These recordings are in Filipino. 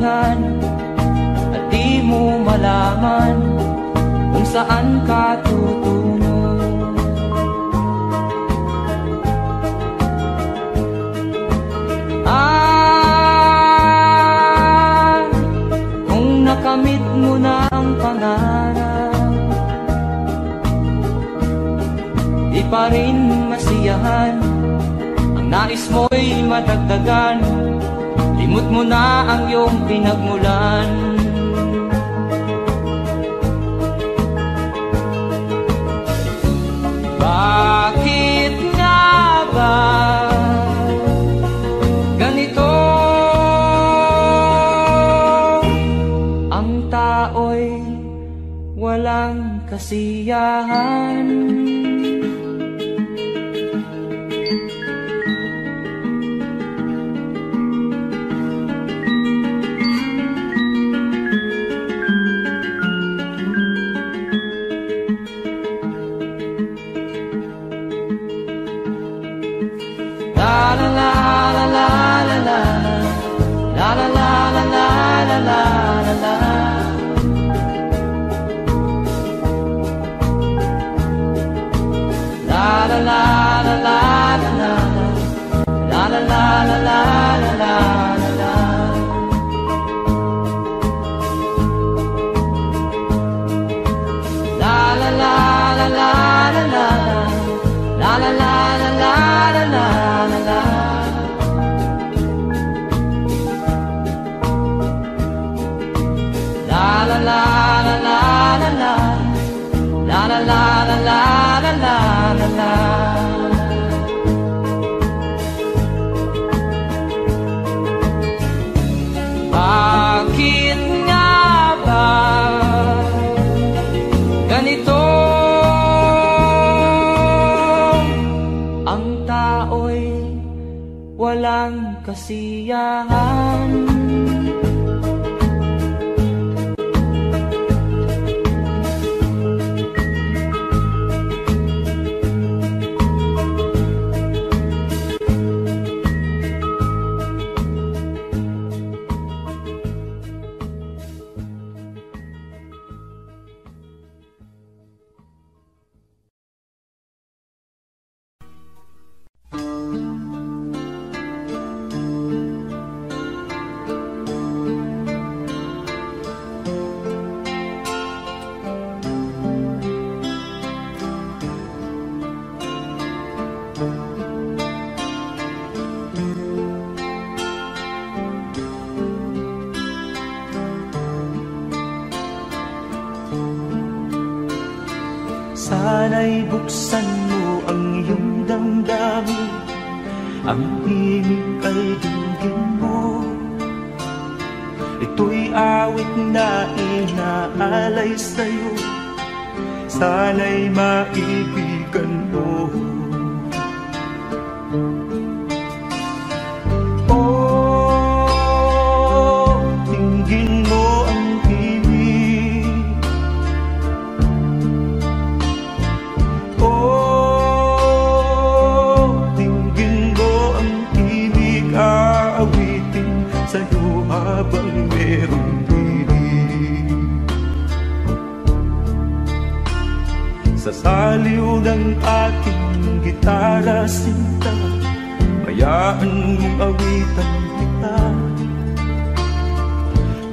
galingan at di mo malaman kung saan ka tutungo. Kung nakamit mo na ang pangarap, di pa rin masiyahan ang nais mo'y madagdagan. Limot mo na ang iyong pinagmulan. Bakit nga ba ganito? Ang tao'y walang kasiyahan. Bakit nga ba ganito? Ang tao'y walang kasiyahan. Sana'y buksan mo ang iyong damdamin, ang himig ay dinggin mo. Ito'y awit na inaalay sa'yo, sana'y maibigan mo. Sa saliw ng aking gitara sinta, hayaan mong awitan kita.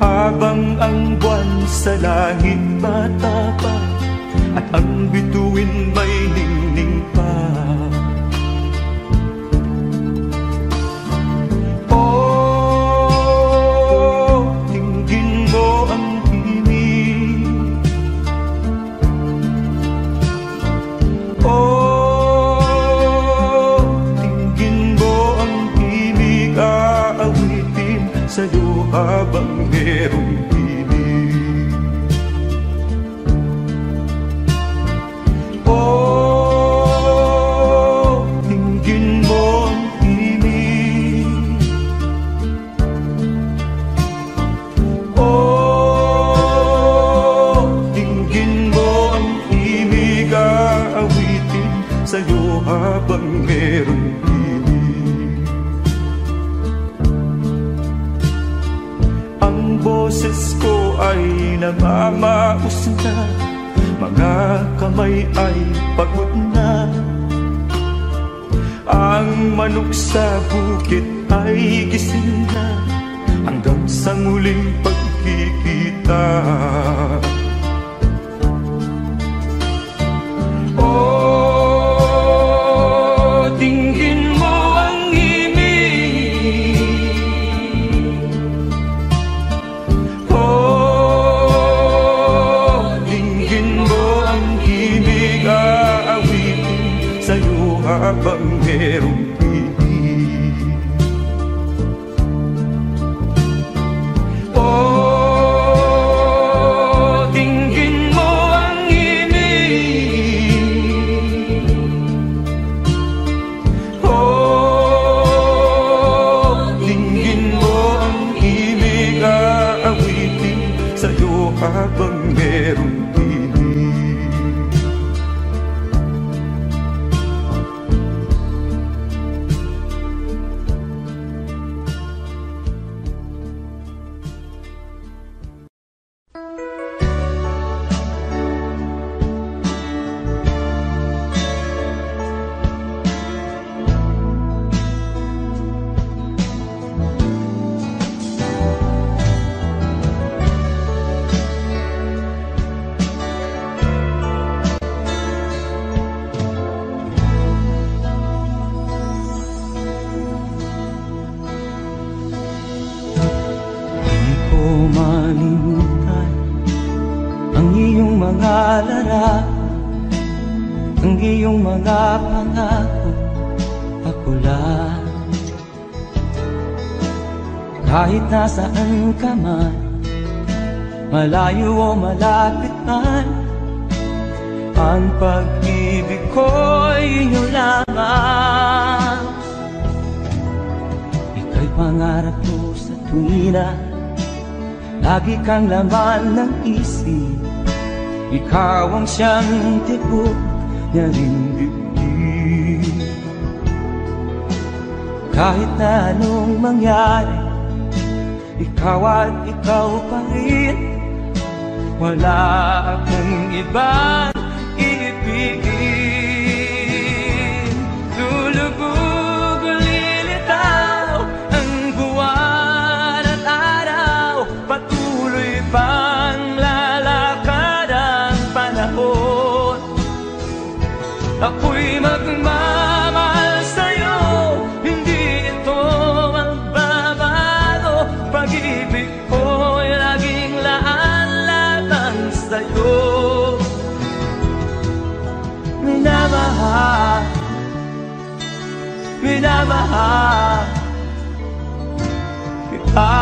Habang ang buwan sa langit matapa at ang bituin may ningning pa. Sa'yo habang merong pinig. Oh, tingin mo ang pinig. Oh, tingin mo ang pinig. Aawitin sa'yo habang merong pinig. Ang namamaos na, mga kamay ay pagod na. Ang manok sa bukid ay gising na, hanggang sa muling pagkikita. Oh, tingin mo ang himig. Oh, tingin mo ang himig, aawitin sa'yo habang merong pig. Oh, tingin mo ang himig. Oh, tingin mo ang himig, aawitin sa'yo habang merong pig. Di ko malimutan ang iyong mga larawan, ang iyong mga pangako, ako lang. Kahit nasaan ka man, malayo o malapit man, ang pag-ibig ko'y inyo lamang. Ika'y pangarap ko sa tuwina, lagi kang laman ng isip. Ikaw ang siyang tibok niya ring dibdib. Kahit na anong mangyari, ikaw at ikaw pa rin. Wala akong ibang ibigin. Lulubog o lilitaw ang buwan at araw, patuloy pang lalakad ang panahon. Ako'y magmamahal sa'yo, hindi ito magbabago. Pag-ibig ko'y laging laan-laan sa'yo. Minamahal, minamahal kita.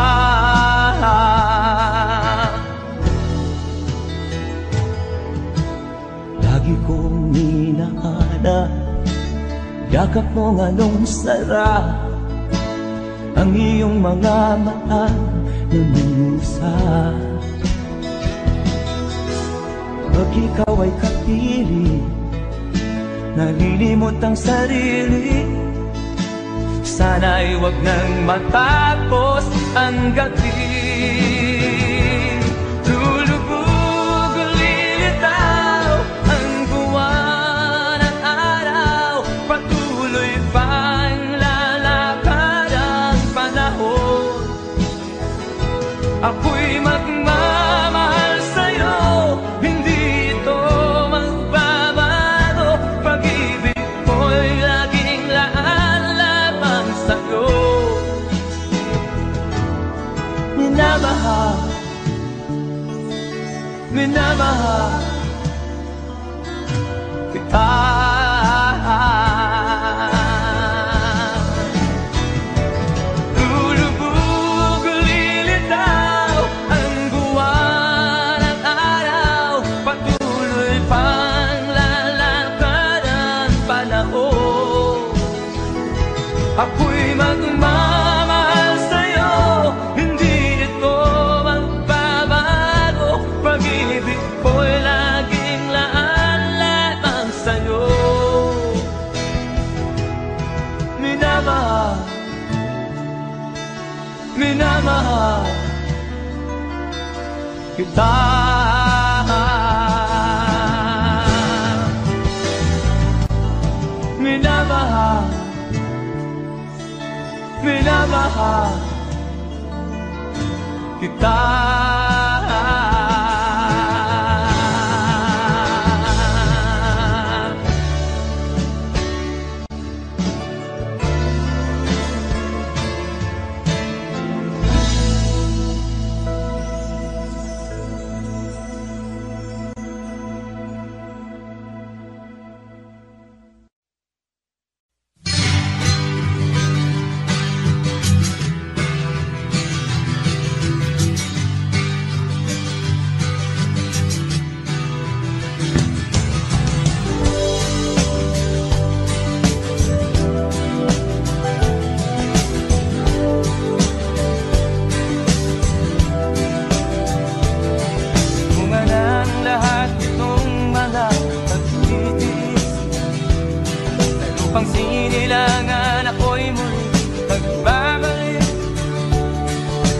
Lagi kong minahana, yakap mo nga nung sarap, ang iyong mga mata na minusap. Pag ikaw ay kapiling, nalilimot ang sarili, sana'y wag nang matapos ang gabi. Lulubog o lilitaw ang buwan at araw, patuloy pang lalakad ang panahon. Ako'y magmamahal sa'yo, hindi ito magbabago. Pag-ibig ko'y laging laan lamang sa'yo. Minamahal, minamahal kita. Lulubog o lilitaw ang buwan at araw, patuloy pang lalakad ang panahon. Ako'y magmamahal sa'yo, hindi ito magbabago. Pag-ibig ko'y laging laan lamang sa'yo. Minamahal, minamahal kita. Minamahal, minamahal kita. Upang sinilangan ako'y muli nagbabalik.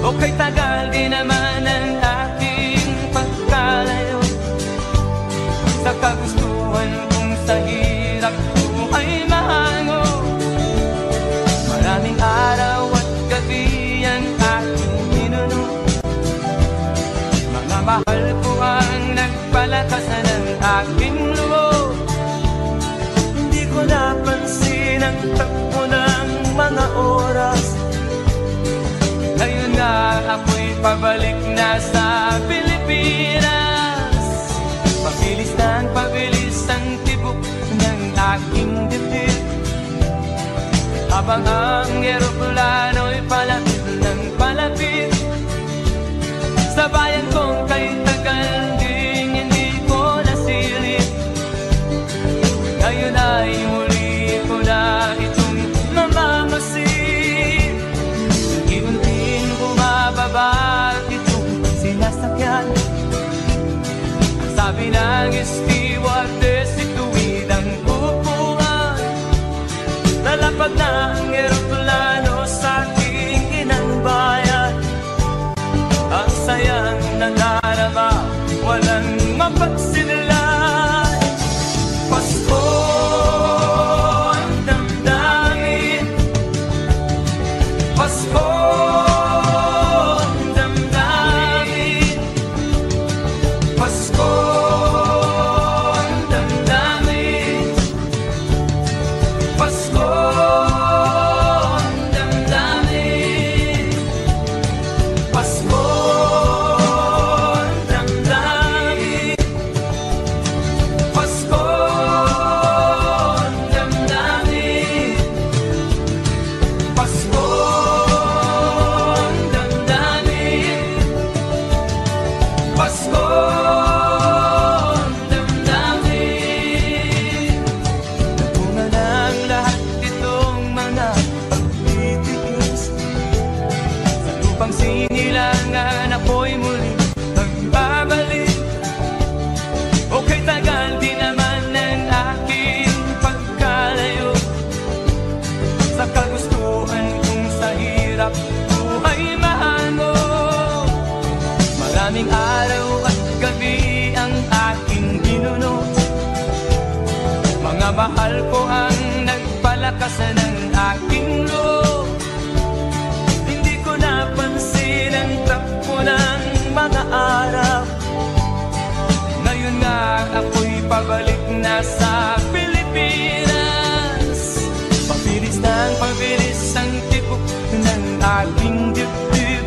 O kay tagal din naman ang aking pagkalayo sa kagustuhan kong sa hirap buhay mahango. Maraming araw at gabi ang aking minuno. Mga mahal ko ang nagpalakasan ng aking loob. Hindi ko napansin ang takbo ng mga oras. Ngayon nga ako'y pabalik na sa Pilipinas. Pabilis ng pabilis ang tibok ng aking dibdib, habang ang eroplano'y palapit ng palapit sa bayan kong kay tagal ding hindi ko nasilip. Ngayon ay muli ko na itong mamamasid. Unti-unting bumababa itong sinasakyan. Ang sabi ng stewardess, ituwid ang upuan. Lalapag na ang eroplano sa aking inang bayan. Ang sayang nangarama, walang mapagsinlan. Pasko ang damdamin, Pasko ang damdamin, Pasko ang damdamin, Pasko ang damdamin, Pasko ang damdamin, Pasko ang damdamin, Pasko ang damdamin, Pasko ang damdamin. Natunga ng lahat itong mga pagtitiis. Sa lupang sinilangan ako'y muli magbabalik. O kay tagal din naman ng aking pagkalayo sa kagustuhan kong sa hirap buhay mahango. Maraming araw at gabi ang aking binuno. Mga mahal ko ang nagpalakasan ng aking loob. Hindi ko napansin ang takbo ng mga araw. Ngayon nga ako'y pabalik na sa Pilipinas. Pabilis ng pabilis ang tibok ng aking dibdib,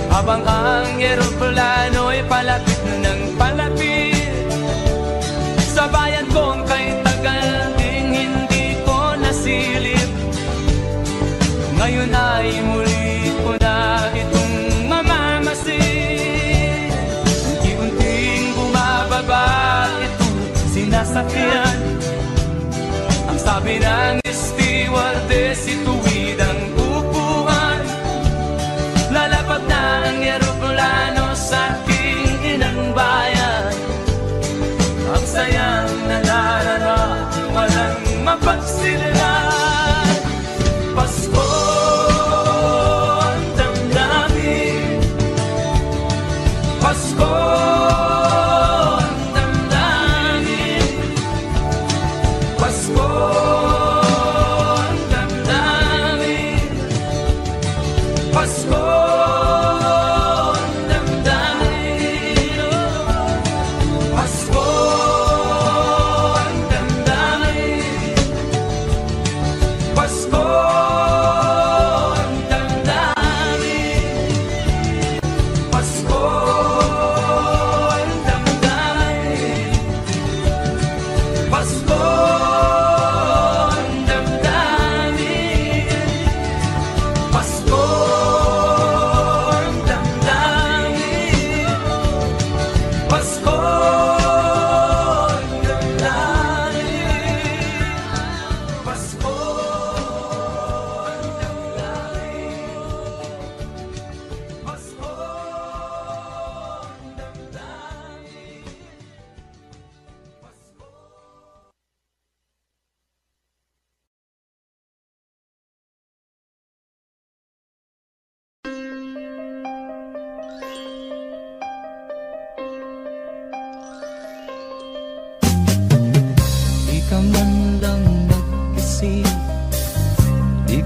habang ang eroplano'y palapit ng palapit sa bayan kong kay tagal ding hindi ko nasilip. Ngayon ay muli ko na itong mamamasid. Unti-unting bumababa itong sinasakyan. Ang sabi ng stewardess, ituwid ang upuan. Lalapag na ang eroplano sa aking inang bayan. Ang sayang nalarara, walang mapagsilan. Pasko ang damdamin,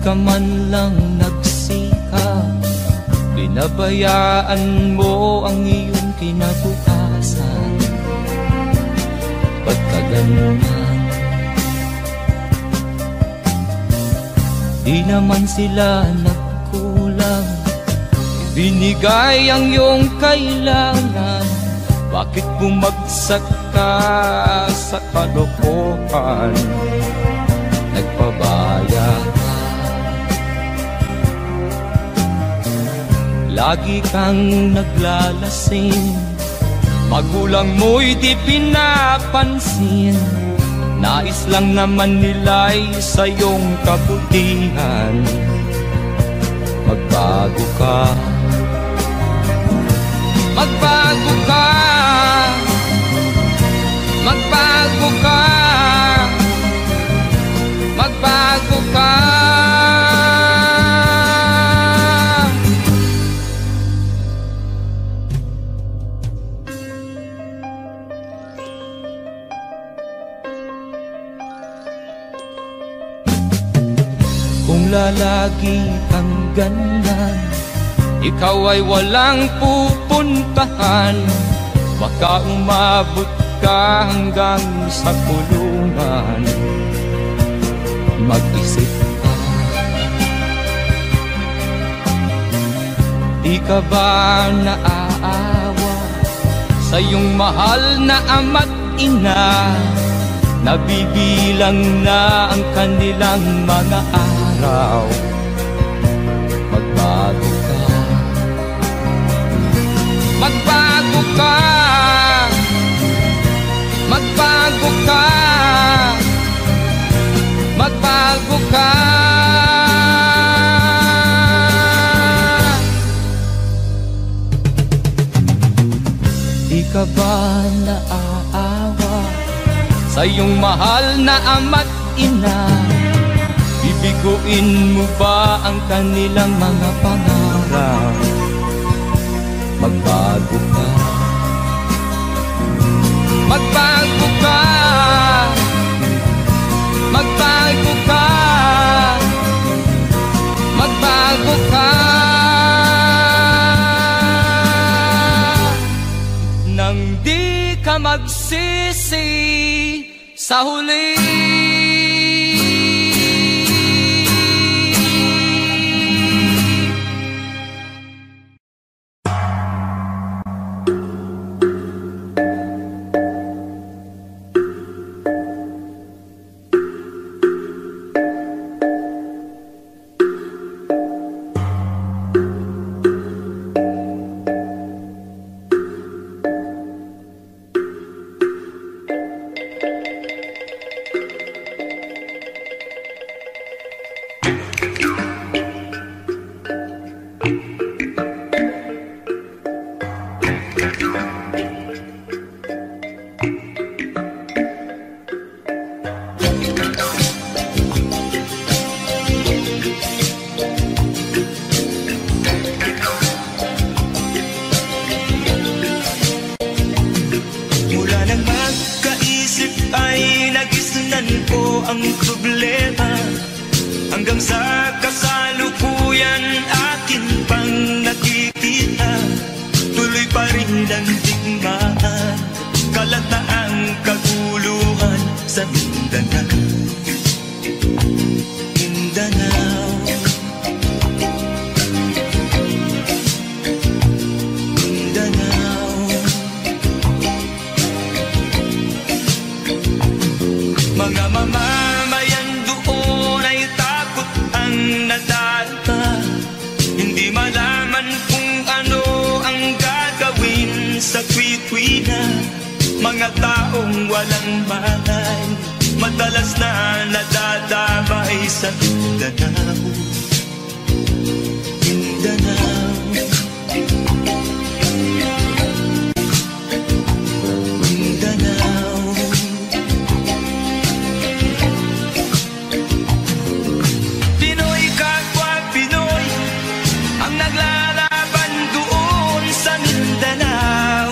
ka man lang nagsikap, binabayaan mo ang iyong kinabukasan. Pagkaganyan, di naman sila nagkulang, binigay ang iyong kailangan. Bakit bumagsak ka sa kalokohan? Nagpabaya ka, lagi kang naglalasing, magulang mo'y di pinapansin. Nais lang naman nila'y sa iyong kabutihan. Magbago ka, magbago ka, magbago ka, magbago ka. Kung lalagi kang ganyan, ikaw ay walang pupuntahan. Baka umabot ka hanggang sa kulungan. Mag-isip ka, di ka ba naaawa sa iyong mahal na ama't ina? Nabibilang na ang kanilang mga araw. Magbago ka, magbago ka, magbago ka, magbago ka. Di ka ba naaawa sa iyong mahal na ama't ina? Bibiguin mo ba ang kanilang mga pangarap? Magbago ka, magbago ka, magbago ka, magbago ka. Nang di ka magsisi sa huli. ang problema hanggang sa kasalukuyan akin pang nakikita. Tuloy pa rin ang digmaan, kalataang kaguluhan sa Mindanao. Mindanao, Mindanao. Mga mamamayan doon ay takot ang nadalpa, hindi malaman kung ano ang gagawin sa kwit-kwina. Mga taong walang malay, madalas na nadadamay sa Mindanao. Mindanao, Mindanao. Pinoy kapwa Pinoy ang naglalaban doon sa Mindanao.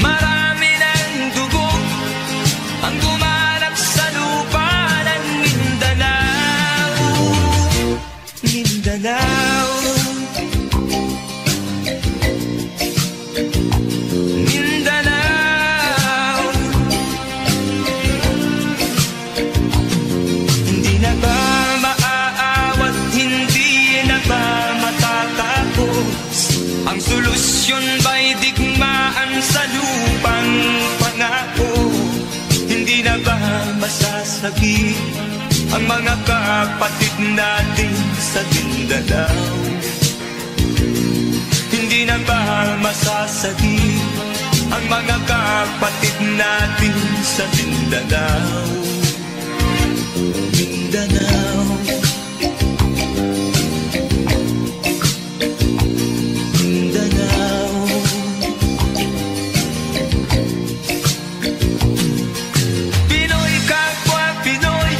Marami ng dugo ang Mindanao, Mindanao. Hindi na ba maaawat, hindi na ba matatapos? Ang solusyon ba'y digmaan sa lupang pangako? Hindi na ba masasagi ang mga kapatid natin sa Mindanao? Hindi na ba masasagi ang mga kapatid natin sa Mindanao? Mindanao, Mindanao. Pinoy kapwa Pinoy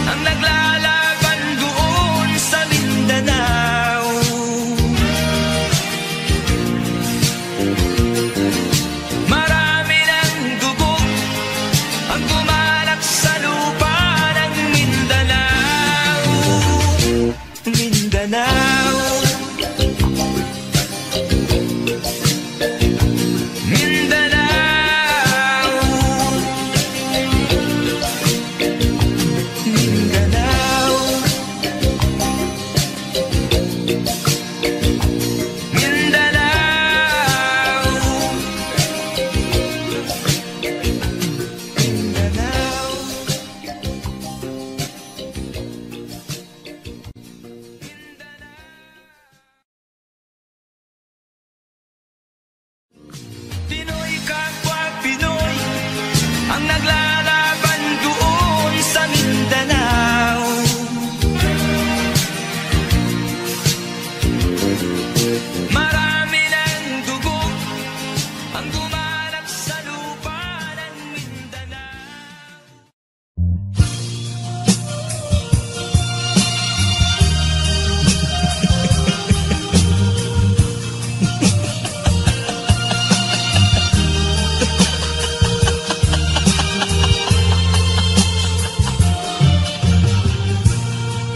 ang naglalaban doon sa Mindanao. Marami ng dugo ang gumalak sa lupa ng Mindanao. Mindanao, Mindanao, Mindanao, Mindanao, Mindanao. Pinoy kapwa Pinoy ang naglalaban doon sa Mindanao. Marami ng dugo ang gumalak sa lupa ng Mindanao.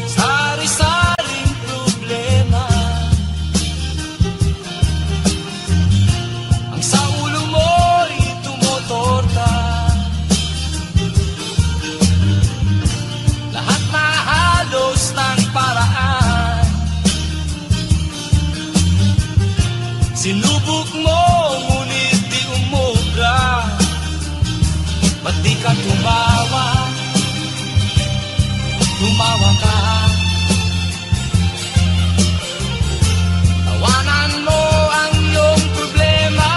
Sari-saring problema ang sa ulo mo'y tumotorta. Lahat na halos ng paraan sinubok mo, ngunit di umubra. Ba't di ka tumawa? Tumawa ka. Tawanan mo ang iyong problema.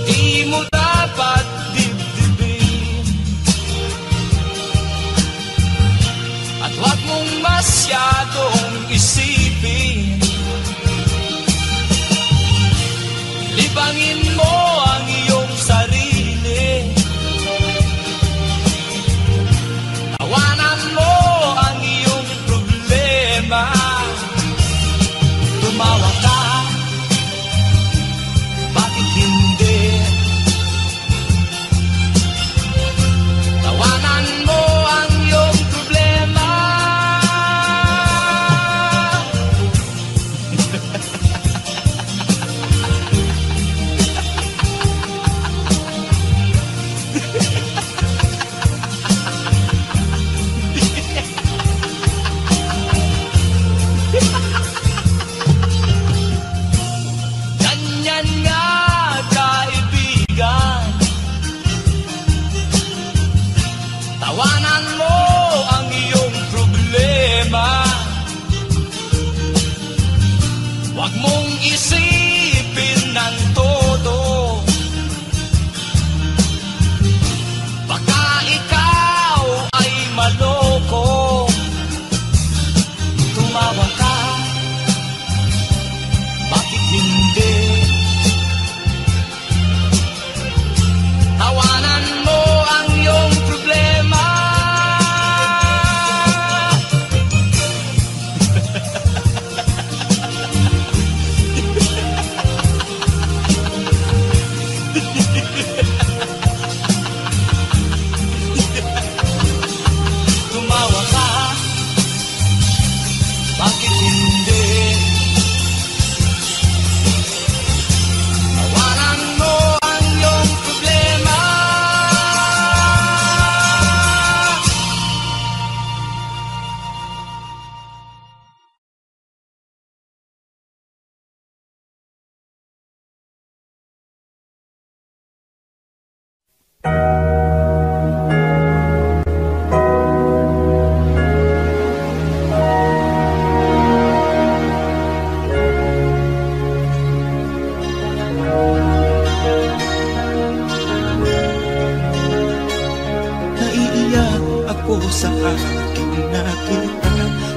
Di mo dapat dibdibin at huwag mong masyadong isipin. Libangin mo ang iyong sarili. Tawanan mo ang iyong problema. Tumawa ka, bakit hindi? Tawanan mo ang iyong problema. sa aking nakita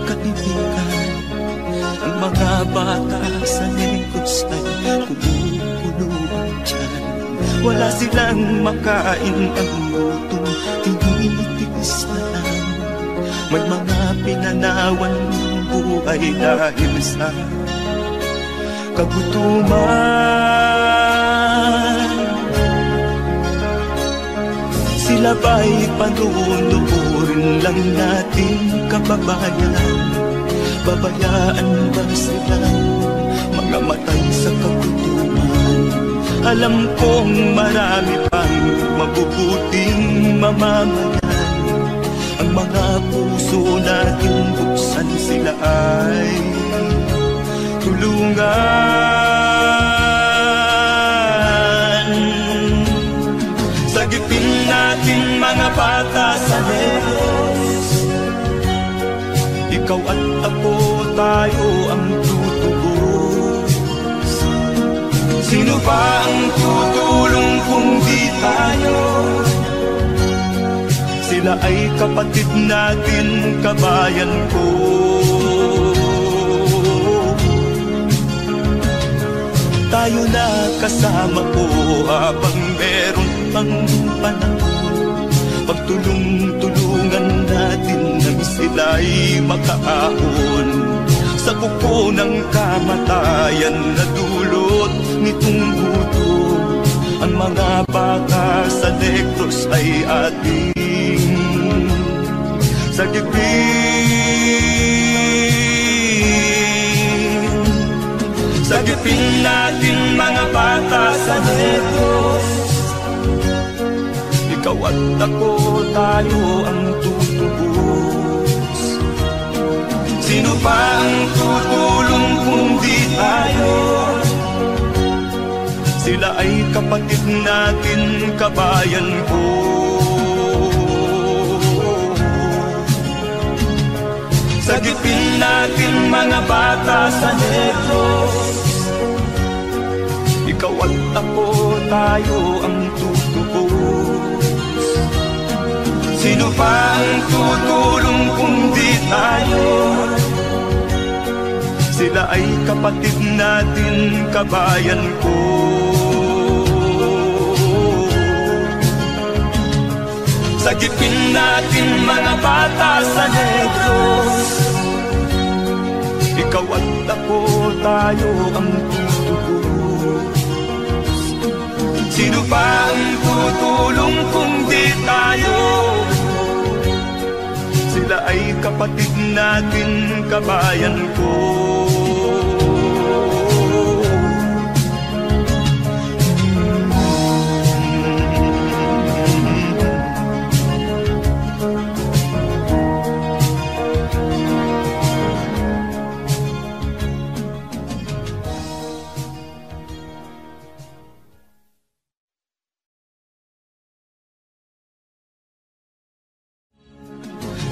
kaibigan. Ang mga bata sa Negros ay kumukuluan dyan. Wala silang makain, ang gutom tinitiis na lang. May mga pinanawan ng buhay dahil sa kagutuman. Sila ba'y panunurin lang nating kababayan? Babayaan ba silang mga matay sa kagutuman? Alam kong marami pang mabubuting mamamayan. Ang mga puso natin buksan, sila ay tulungan. Sagipin natin mga bata sa Negros. Ikaw at ako, tayo ang tutubos. Sino ba ang tutulong kung di tayo? Sila ay kapatid natin, kabayan ko. Tayo na kasama ko habang meron pang panahon. Pagtulong-tulungan natin nang sila'y makaahon sa kuko ng kamatayan na dulot nitong gutom. Ang mga baka sa Negros ay ating sagipin. Sagipin natin mga bata sa Negros. Ikaw at ako, tayo ang tutubos. Sino pa ang tutulong kung di tayo? Sila ay kapatid natin, kabayan ko. Sagipin natin mga bata sa Negros. Ikaw at ako, tayo ang tutubos. Sino pa ang tutulong kung di tayo? Sila ay kapatid natin, kabayan ko. Sagipin natin mga bata sa Negros. Ikaw at ako, tayo ang tutubos. Sino pa ang tutulong kung di tayo? Sila ay kapatid natin, kabayan ko.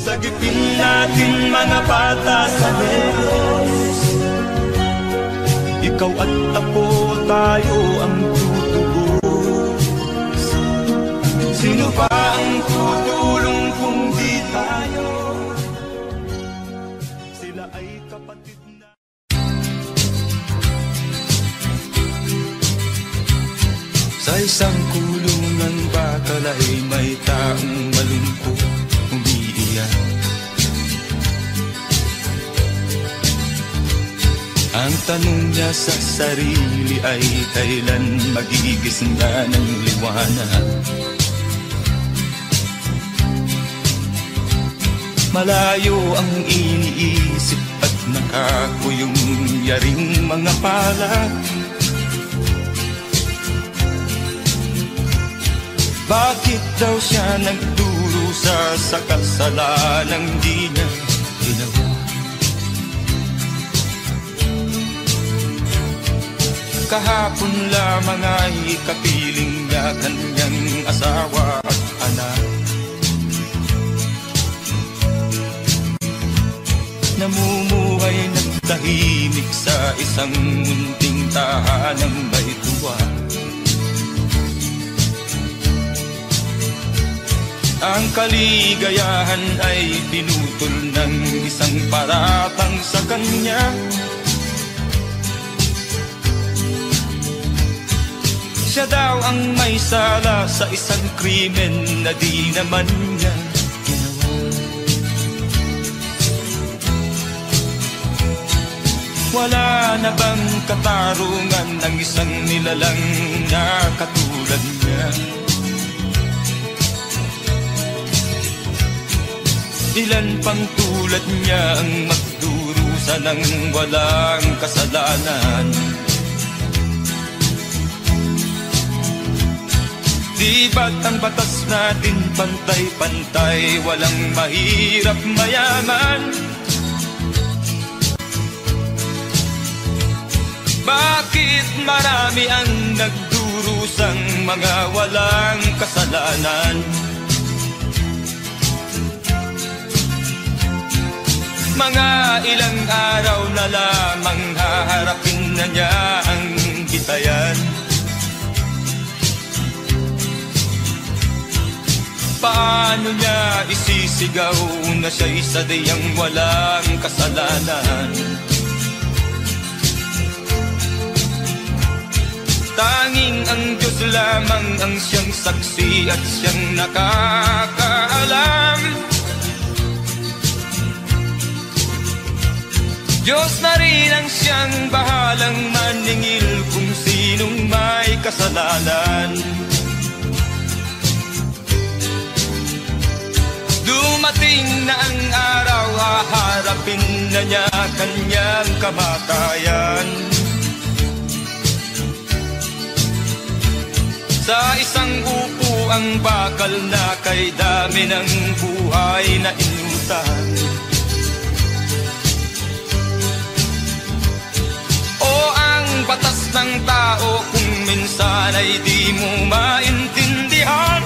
Sagipin natin mga bata sa Negros. Ikaw at ako, tayo ang tutubos. Sino pa ang tutulong kung di tayo? Sila ay kapatid na. Sa isang kulungan bakal ay may taong malungkot umiiyak. Ang tanong niya sa sarili ay kailan magigising na ng liwanag. Malayo ang iniisip at nakakuyong yaring mga palad. Bakit daw siya nagdurusa sa kasalanang di niya ginawa? Kahapon lamang ay kapiling niya kanyang asawa at anak. Namumuhay ng tahimik sa isang munting tahanang may tuwa. Ang kaligayahan ay pinutol ng isang paratang sa kanya. Siya daw ang may sala sa isang krimen na di naman niya ginawa. Wala na bang katarungan ng isang nilalang na katulad niya? Ilan pang tulad niya ang magdurusa ng walang kasalanan? Di ba't ang batas natin pantay-pantay, walang mahirap mayaman? Bakit marami ang nagdurusang mga walang kasalanan? Mga ilang araw na lamang haharapin na niya ang bitayan. Paano niya isisigaw na siya'y sadyang walang kasalanan? Tanging ang Diyos lamang ang siyang saksi at siyang nakakaalam. Diyos na rin ang siyang bahalang maningil kung sinong may kasalanan. Dumating na ang araw, haharapin na niya kanyang kamatayan. Sa isang upo ang bakal na kay dami ng buhay na inutang. Batas ng tao kung minsan ay di mo maintindihan.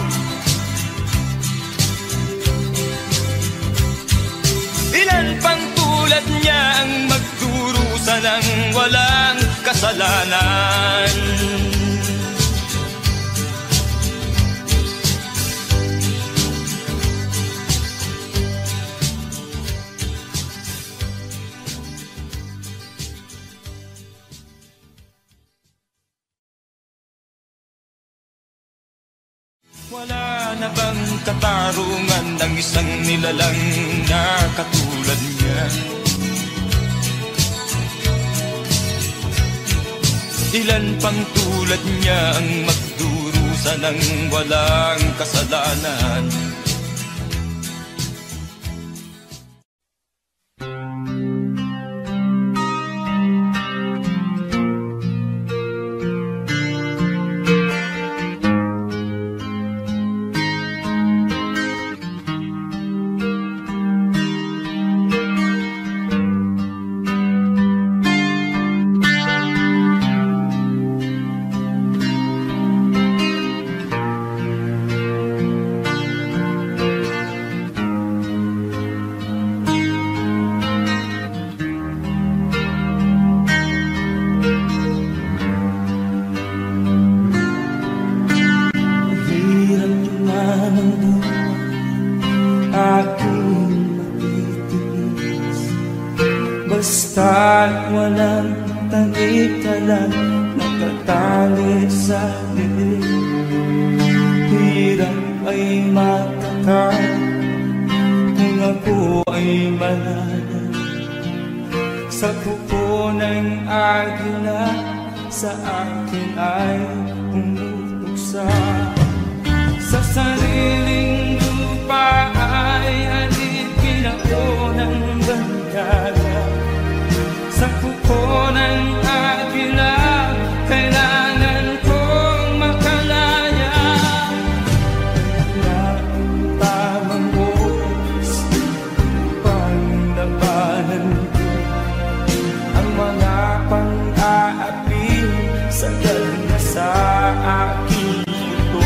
Ilan pang tulad niya ang magdurusa ng walang kasalanan? Wala na bang katarungan ng isang nilalang na katulad niya? Ilan pang tulad niya ang magdurusa ng walang kasalanan? Basta't walang talikala nakatali sa dilim. Hirap ay matakal kung ako ay malala. Sa kuko ng agila sa akin ay umutuksa. Sa sariling lupa ay alipin ako ng bandala. Sa kuko ng agila, kailangan kong makalaya. Na ang tamang oras upang labanan ko ang mga pang-aapi sa ganda sa aking ito.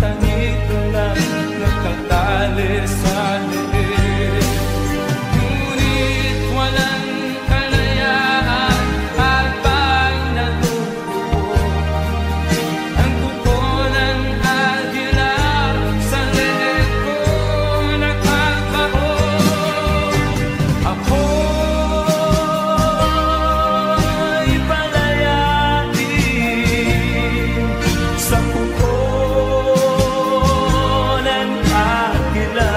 tanging lang nakatali sa liit. Ngunit walang kalayaan habang natutupo ang kuko ng agila sa leeg ko nakakaroon. Ako'y palayain sa kuko ng agila,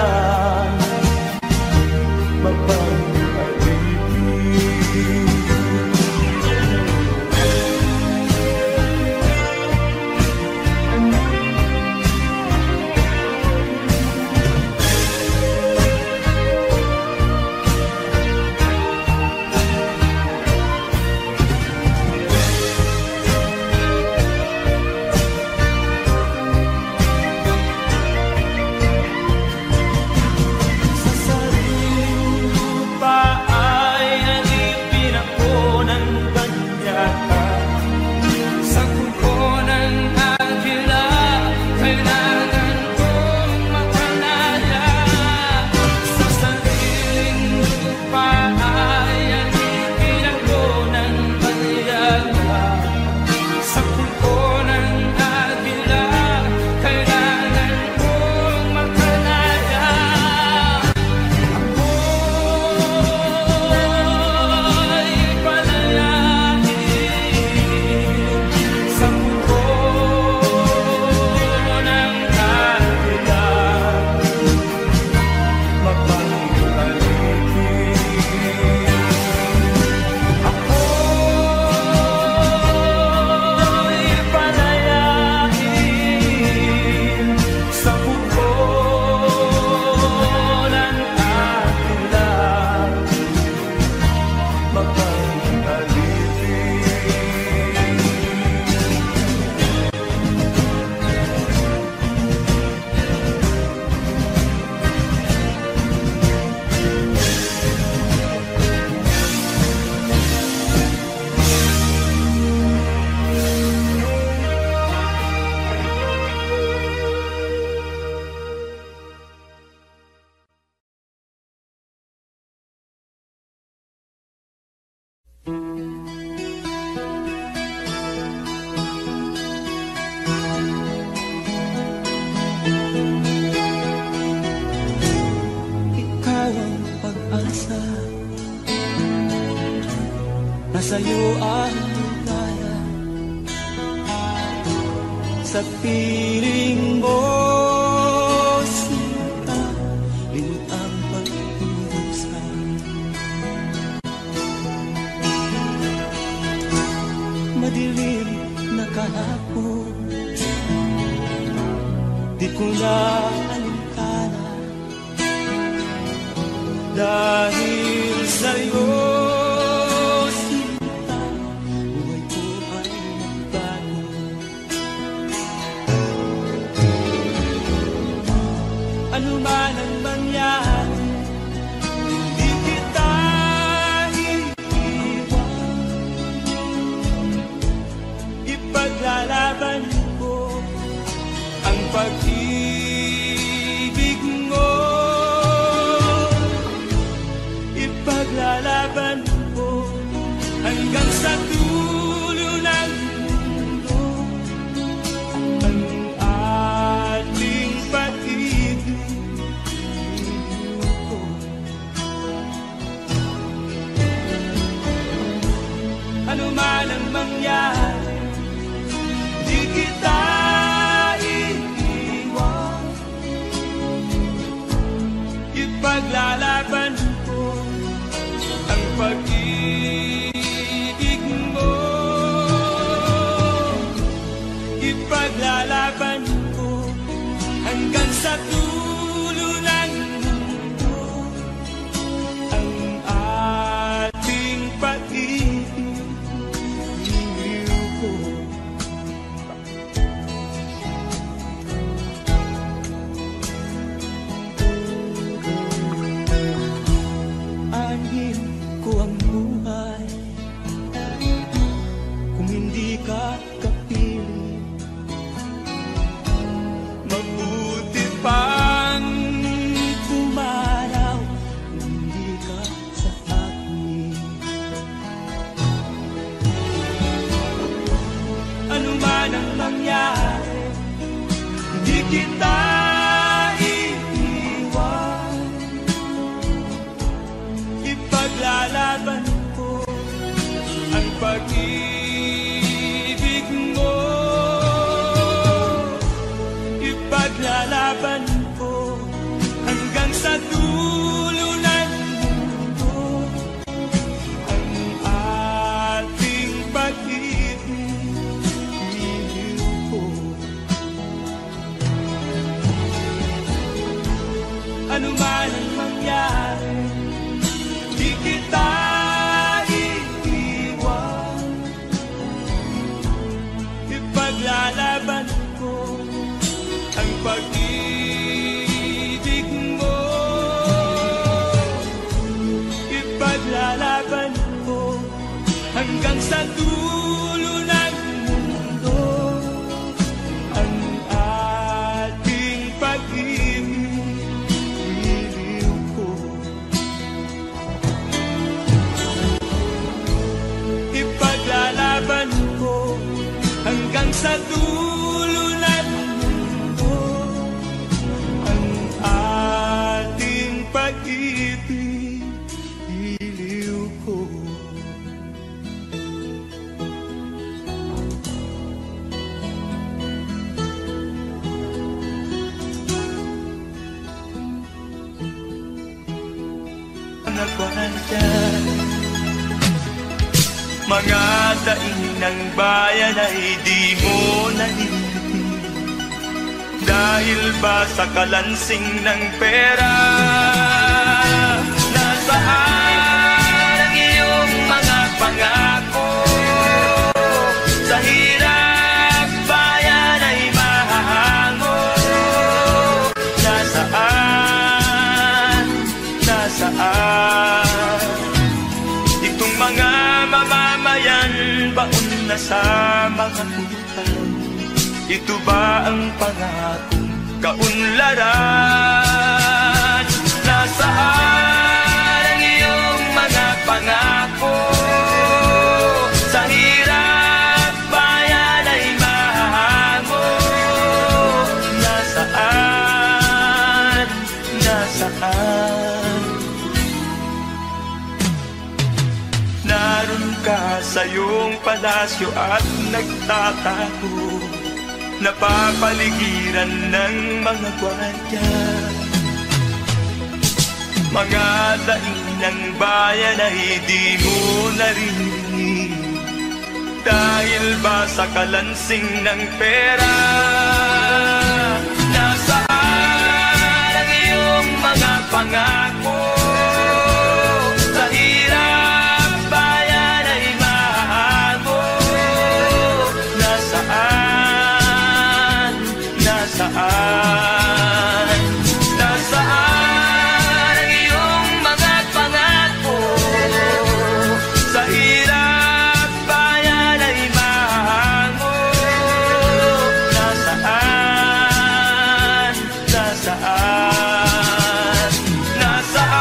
sa'yo ang ligaya. Sa piling mo, sinta, limot ang pag-iusan. Madilim na kahapon, di ko na alintana, dahil sa'yo ano man ang mangyari, hindi kita iiwan. Ipaglalaban ko ang pag-ibig mo. Ipaglalaban ko hanggang sa dulo ng mundo ang ating pag-ibig. Ano man ang mangyari, di kita iiwan. Ipaglalaban ko ang pag-ibig mo. Ipaglalaban ko hanggang sa dulo ng mundo ang ating pag-ibig. Aanhin ko ang buhay kung hindi ka kapiling. kita iiwan. Ipaglalaban ko ang pag-ibig mo. Ipaglalaban ko hanggang sa dulo ng mundo ang ating pag-ibig. Ano man ang mangyari, di kita iiwan. Ipaglalaban ko ang pag-ibig mo. Ipaglalaban ko hanggang sa dulo ng mundo ang ating pag-ibig. Ipaglalaban ko hanggang sa dulo ng mundo ang ating pag-ibig, iliw ko. Mga daing ng bayan ay di mo narinig, dahil ba sa kalansing ng pera? Nasaan ang iyong mga pangako? Sa hirap bayan ay mahahango. Nasaan? Nasaan? Itong mga mamamayan, baon na sa mga utang. Ito ba ang pangakong kaunlaran? Nasaan ang iyong mga pangako? Sa hirap bayan ay mahahango. Nasaan? Nasaan? Naroon ka sa iyong palasyo at nagtatago, napapaligiran ng mga gwardiya. Mga daing ng bayan ay di mo narinig, dahil ba sa kalansing ng pera? Nasaan ang iyong mga pangako? Sa hirap bayan ay mahahango. Nasaan? Nasaan? Nasaan ang iyong mga pangako? Sa hirap bayan ay mahahango. Nasaan? Nasaan? Nasaan?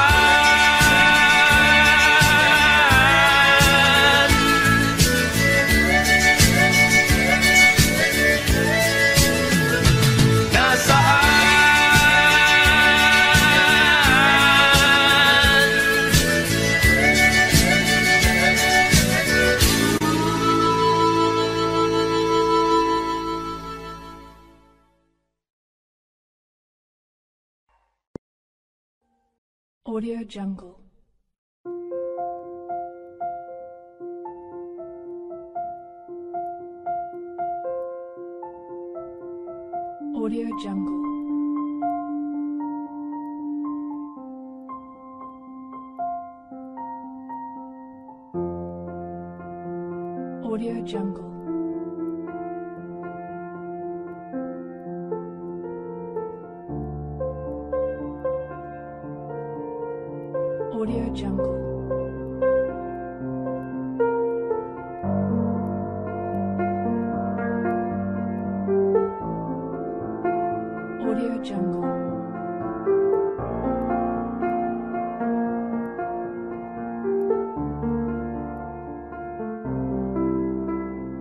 Audio Jungle. Audio Jungle. Audio Jungle. Audio Jungle. Audio Jungle.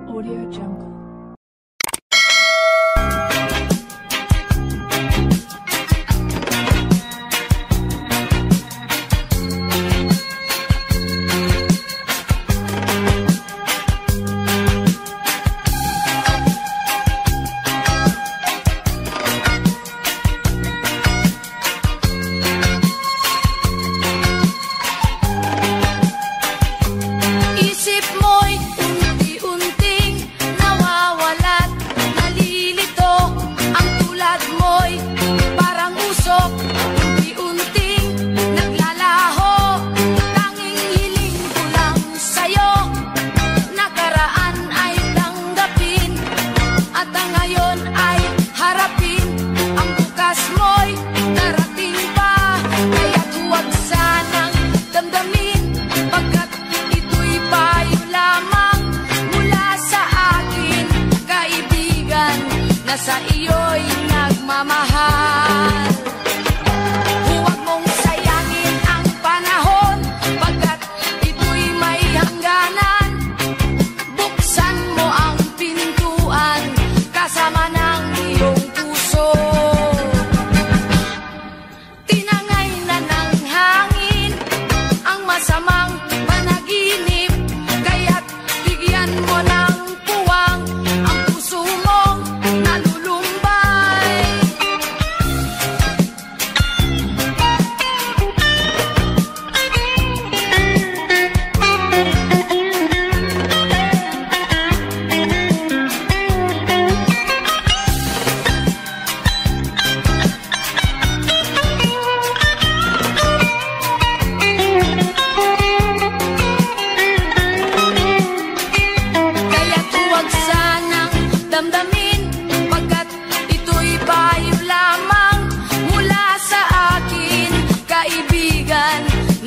Audio Jungle.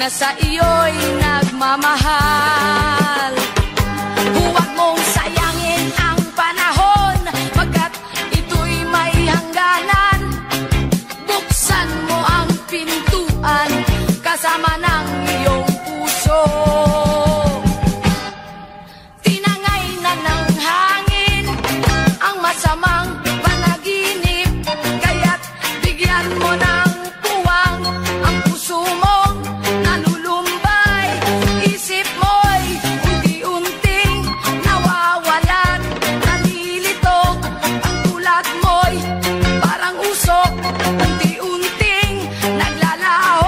sa iyo'y nagmamahal. Huwag mong sayangin ang panahon, pagkat ito'y may hangganan. Buksan mo ang pintuan kasama ng iyong puso. Tinangay na ng hangin ang masamang panaginip, kaya't bigyan mo ng puwang ang puso mong nalulumbay. Isip mo'y unti-unting nawawalan, nalilito. Ang tulad mo'y parang usok, unti-unting naglalaho.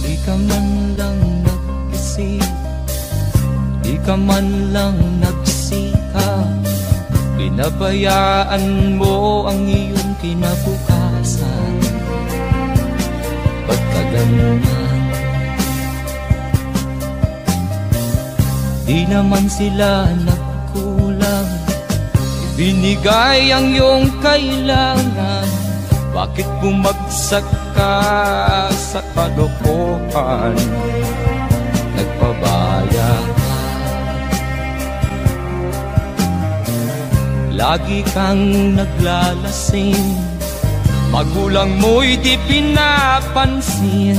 Di ka man lang nag-isip, di ka man lang nagsikap, pinabayaan mo ang iyong kinabukasan. Pagkaganyan, di naman sila nagkulang, ibinigay ang iyong kailangan. Bakit bumagsak ka sa kalokohan? Nagpabaya ka, lagi kang naglalasing, magulang mo'y di pinapansin.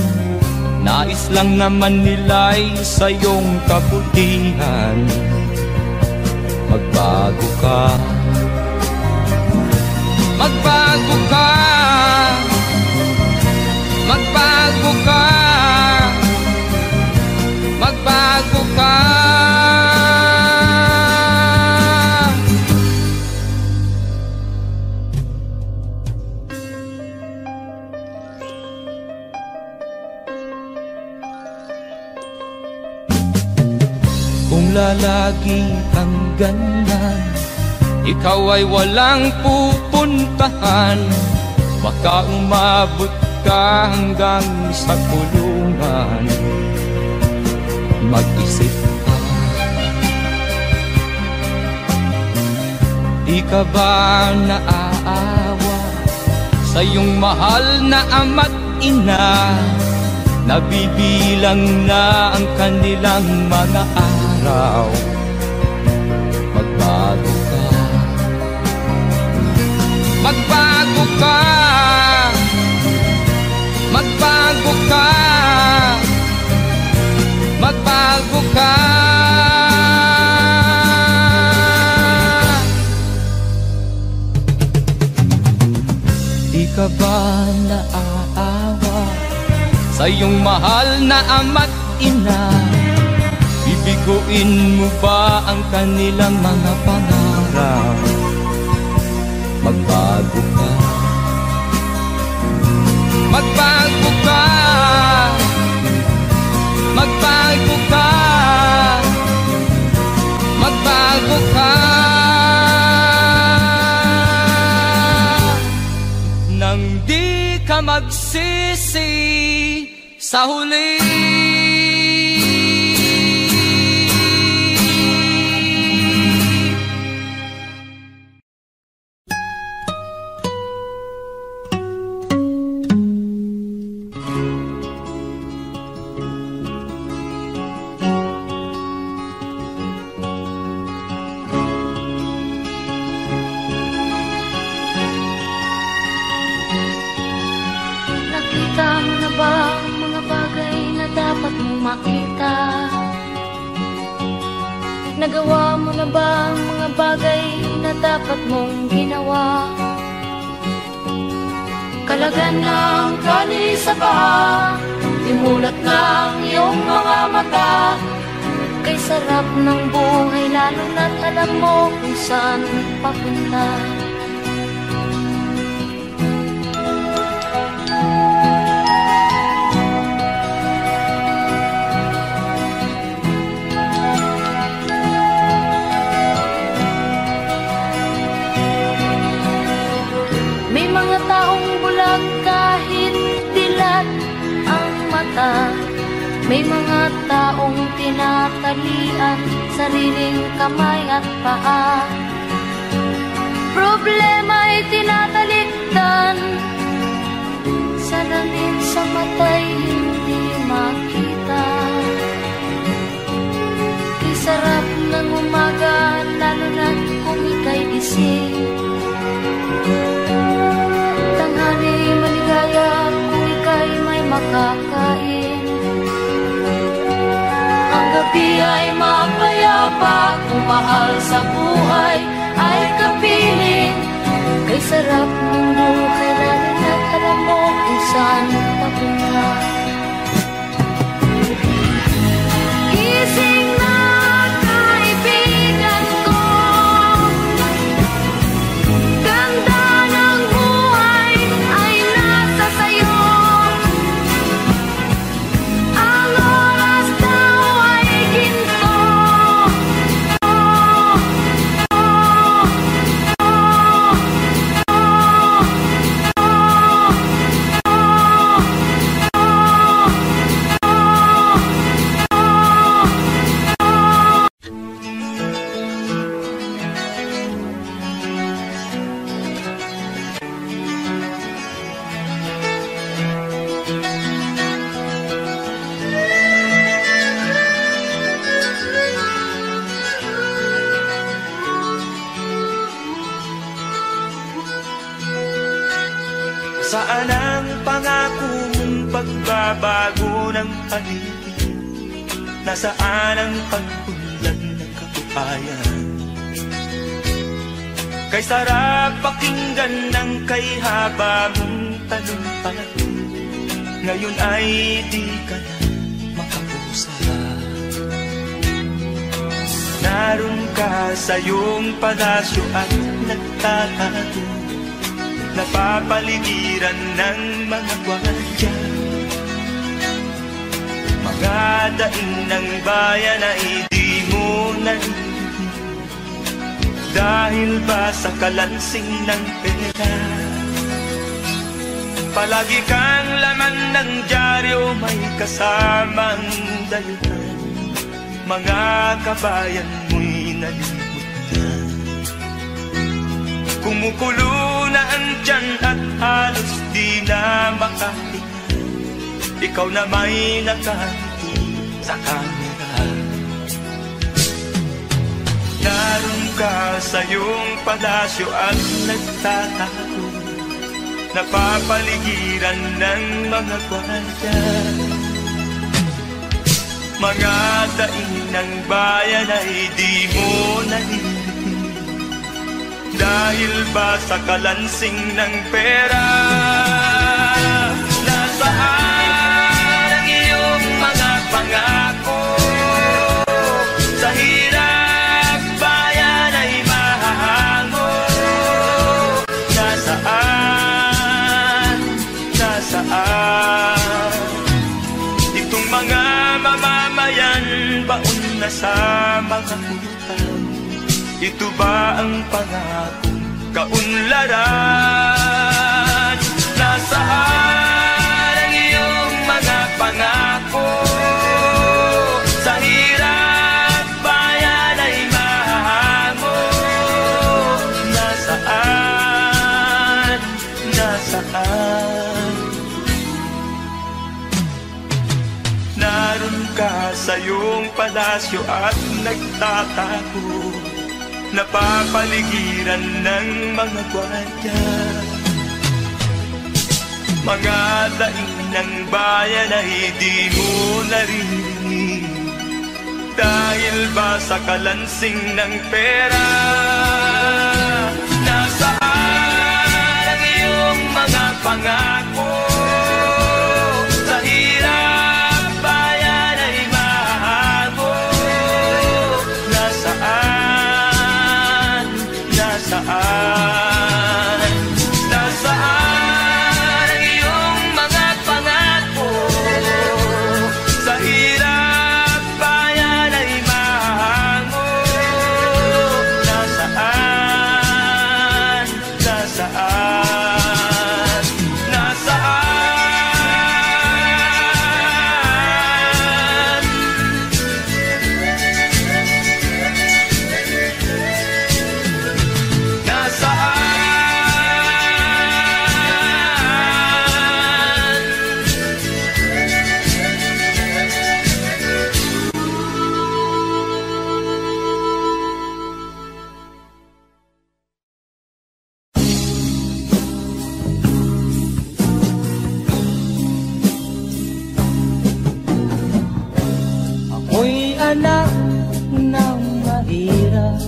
Nais lang naman nila'y sa iyong kabutihan. Magbago ka, magbago ka, magbago ka, magbago ka. Kung lalagi kang ganyan, ikaw ay walang pupuntahan. Baka umabot ka hanggang sa kulungan. Mag-isip ka, di ka ba naaawa sa iyong mahal na ama't ina? Nabibilang na ang kanilang mga araw. Magbago ka, magbago ka, magbago ka, magbago ka. Di ka ba naaawa sa iyong mahal na ama't ina? Bibiguin mo ba ang kanilang mga pangarap? Magbago ka, magbago ka, magbago ka, magbago ka. Nang di ka magsisi sa huli. Nakita mo na ba ang mga bagay na dapat mong makita? Nagawa mo na ba ang mga bagay na dapat mong ginawa? Kalagan ng kali sa paa, imulat ng iyong mga mata, Kay sarap ng buhay lalo na't alam mo kung saan papunta. May mga taong bulag kahit dilat ang mata. May mga taong tinatalian sariling kamay at paa. Problema'y tinatalikdan, salamin sa mata'y hindi makita. Kay sarap ng umaga, lalo na kung ika'y gising. Tanghali maligaya kung ika'y may makakain. Ang gabi ay mapayapa kung mahal sa buhay ay kapiling. Kay sarap ng buhay lalo na't alam mo kung saan papunta. Gising na kaibigan ko, ganda ng buhay ay nasa sayo. Ang oras daw ay ginto. Saan ang pangako mong pagbabago ng paligid? Nasaan ang pagpunlan ng kabuhayan? Kay sarap pakinggan ng kay haba mong talumpay, ngayon ay di ka na makapusa. Naroon ka sa iyong palasyo at nagtatago, napapaligiran ng mga gwardiya. Mga daing ng bayan ay di mo narinig, dahil ba sa kalansing ng pera? Palagi kang laman ng dyaryo, may kasamang daluhan. Mga kabayan mo'y nalimot na. Kumukulo na ang tiyan at halos di na makahinga. Ikaw na may nakangiti sa kamera. Naroon ka sa iyong palasyo at nagtatago, napapaligiran ng mga gwardiya. Mga daing ng bayan ay di mo narinig, dahil ba sa kalansing ng pera? Nasaan ang iyong mga pangako? Sa hirap bayan ay mahahango. Nasaan? Nasaan? Itong mga mamamayan, baon na sa mga utang. Ito ba ang pangakong kaunlaran? Nasaan ang iyong mga pangako? Sa hirap bayan ay mahango. Nasaan? Nasaan? Naroon ka sa iyong palasyo at nagtatago, napapaligiran ng mga gwardiya. Mga daing ng bayan ay di mo narinig, dahil ba sa kalansing ng pera? Nasaan ang iyong mga pangako? Sa hirap bayan ay mahago. anak ng mahirap,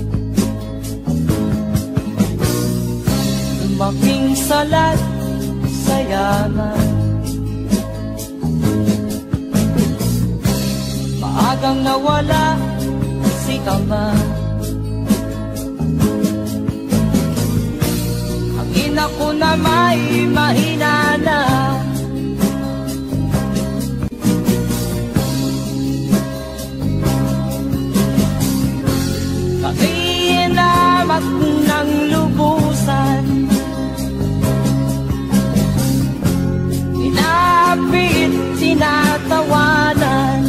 lumaking salat sa yaman. Maagang nawala si ama, ang ina ko na may mahina na. Kami inamat ng lubusan, inapit, tinatawanan.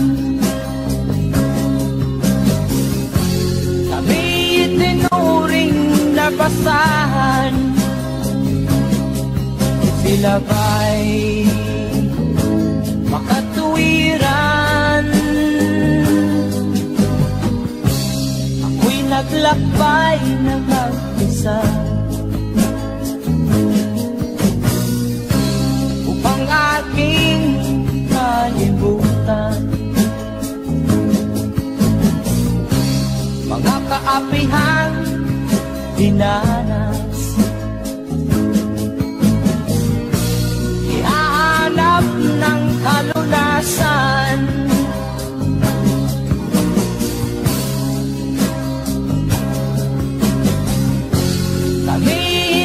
Kami itinuring na basahan, sila ba'y makatuwiran? Ako'y naglakbay na mag-isa upang aking kalibutan mga kaapihang dinanas. Ihahanap ng kalunasan, kami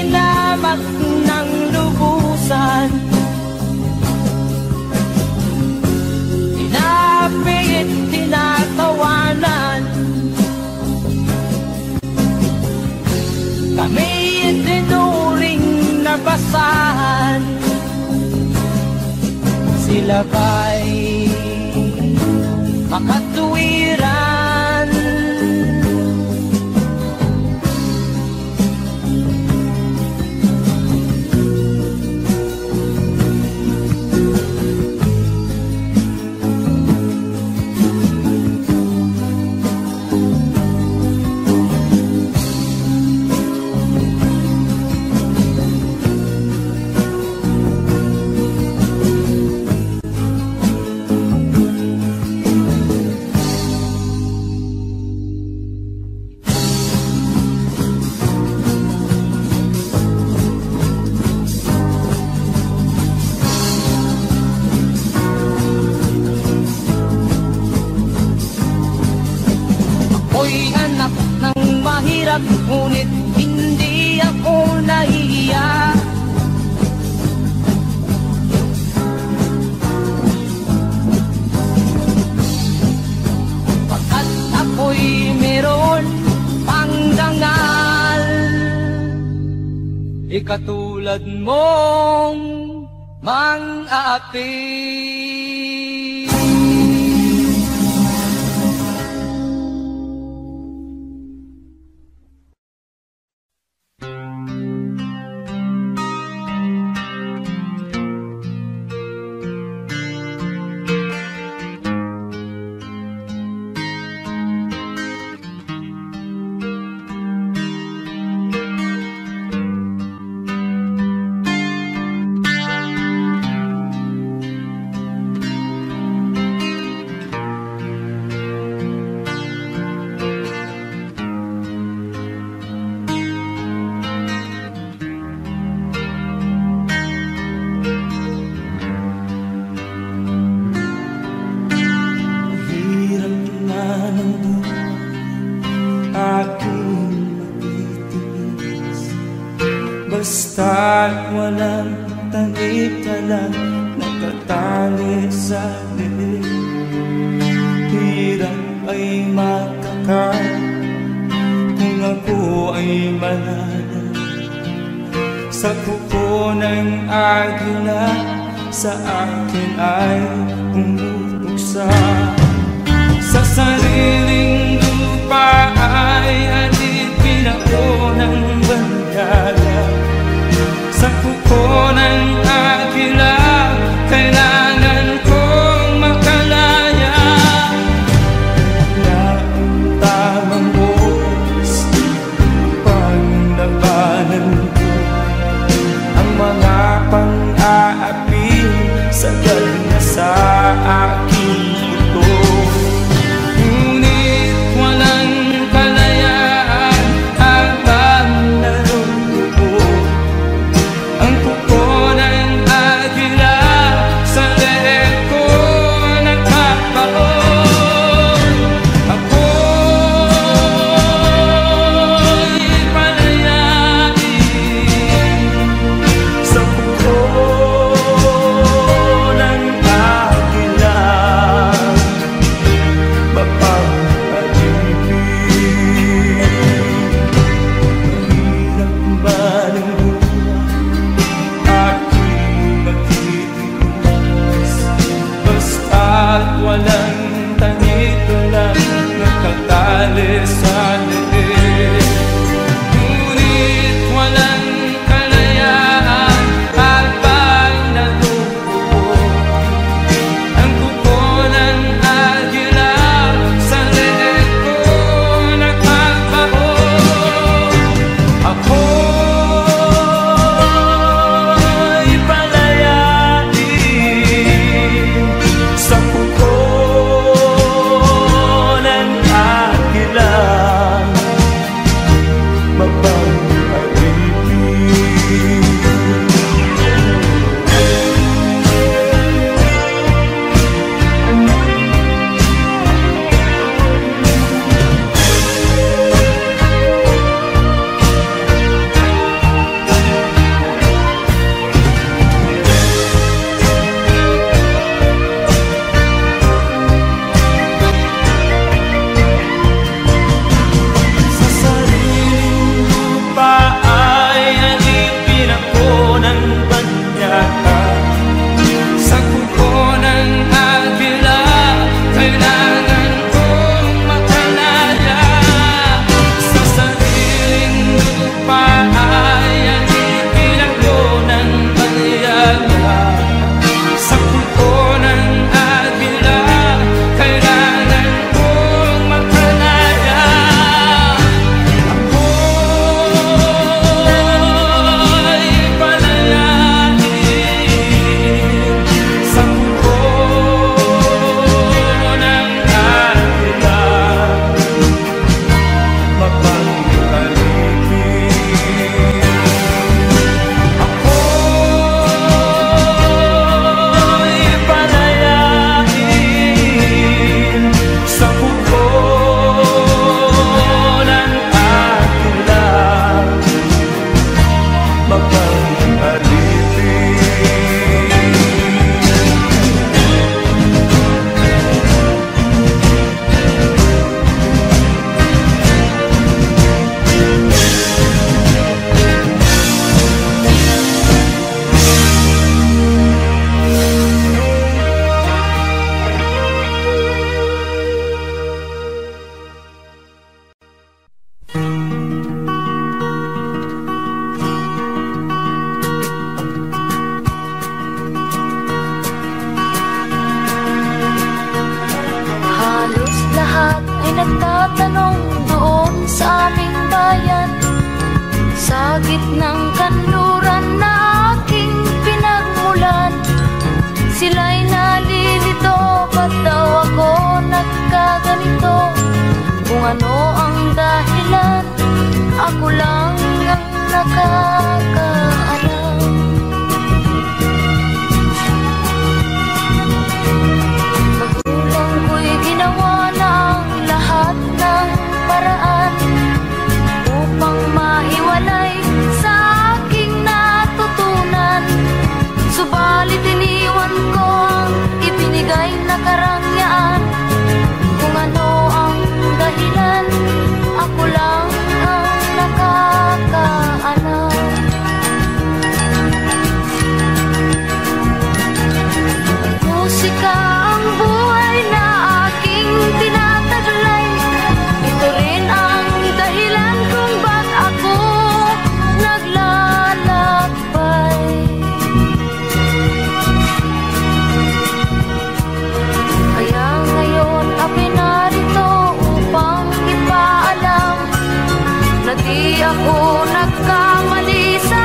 hinamak ng lubusan, inapit, tinatawanan. Kami itinuring na basahan, sila ba'y makatuwiran? Ako'y anak ng mahirap, ngunit hindi ako nahihiya. Pagkat ako'y meron pang dangal, ikatulad mong mang-aapi. Basta't walang tanik ka lang nakatali sa liig. Hirap ay makakain kung ako ay manana. Sa kuko ng agila sa akin ay pumupuksa. Sa sariling lupa ay alipin ako ng bandala. Sa kuko ng agila kailangan kong makalaya. Na ang tamang oras upang labanan ko ang mga pang-aapi sagad na sa aking buto. Sa gitnang kanluran na aking pinagmulan, sila'y nalilito, ba't daw ako nagkaganito? Kung ano ang dahilan, ako lang ang nakakaalam. Magulang ko'y ginawa ng lahat ng paraan upang maiwalay sa aking natutunan. Subalit iniwan ko ang ibinigay na karangyaan. Kung ano ang dahilan, ako lang ang nakakaalam. Musika ang buhay na aking tinataglay. Ito rin ang dahilan kung ba't ako naglalakbay. Kaya ngayon ako'y narito upang ipaalam na di ako nagkamali sa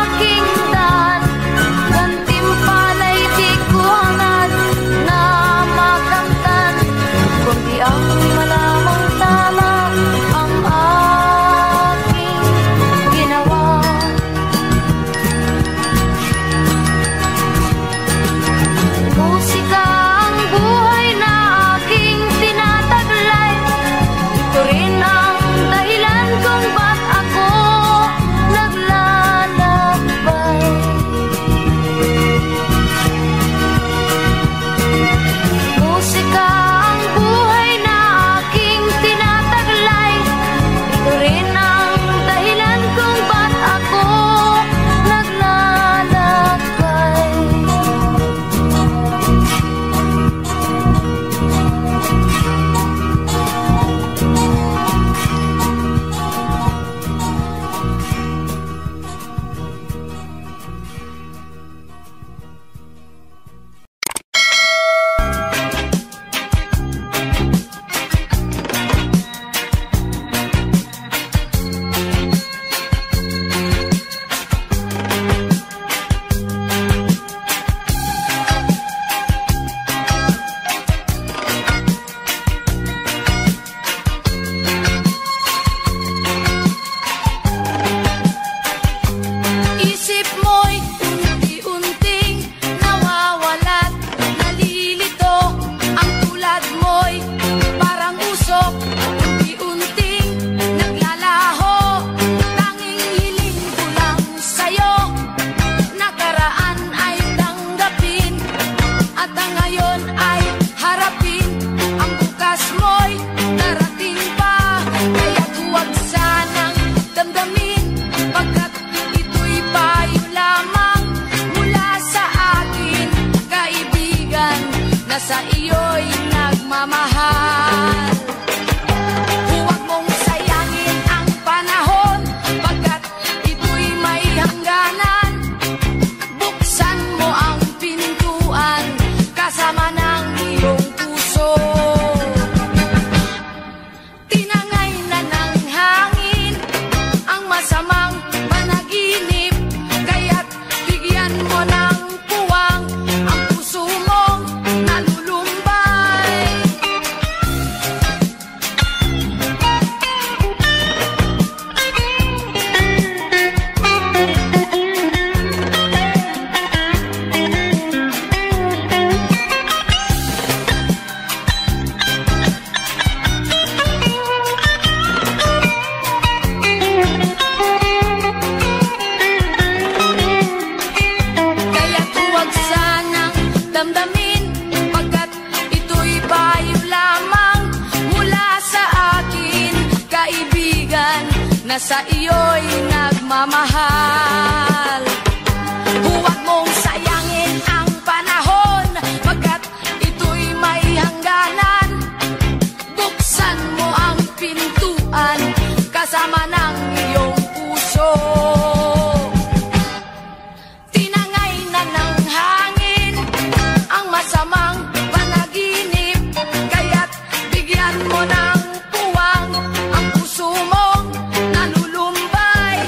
aking daan. Gantimpala'y di ko hangad na makamtan, kundi ang malamang tama ang aking ginawa. Musika ang buhay na aking tinataglay. Ito rin ang dahilan kung ba't ako naglalakbay. Musika ang buhay na aking tinataglay. Ito rin ang dahilan kung ba't ako naglalakbay. Isip mo'y unti-unting nawawalat, nalilito. Ang tulad mo'y parang usok, unti-unting naglalaho. Tanging hiling ko lang sa'yo, nakaraan ay tanggapin, at ang ngayon ay harapin. Ang bukas mo'y darating pa, kaya't huwag sanang damdamin, pagkat ito'y payo lamang mula sa akin, kaibigan, na sa iyo'y nagmamahal. Huwag mong sayangin ang panahon, pagkat ito'y may hangganan. Buksan mo ang pintuan, kasama ng iyong puso. Tinangay na ng hangin ang masamang panaginip, kaya't bigyan mo ng puwang ang puso mong nalulumbay. Kaya't huwag sanang damdamin, pagkat ito'y payo lamang mula sa akin, kaibigan, na sa iyo'y nagmamahal. Huwag mong sayangin ang panahon, pagkat ito'y may hangganan. Buksan mo ang pintuan, kasama ng iyong puso. Tinangay na ng hangin ang masamang panaginip, kaya't bigyan mo ng puwang ang puso mong nalulumbay.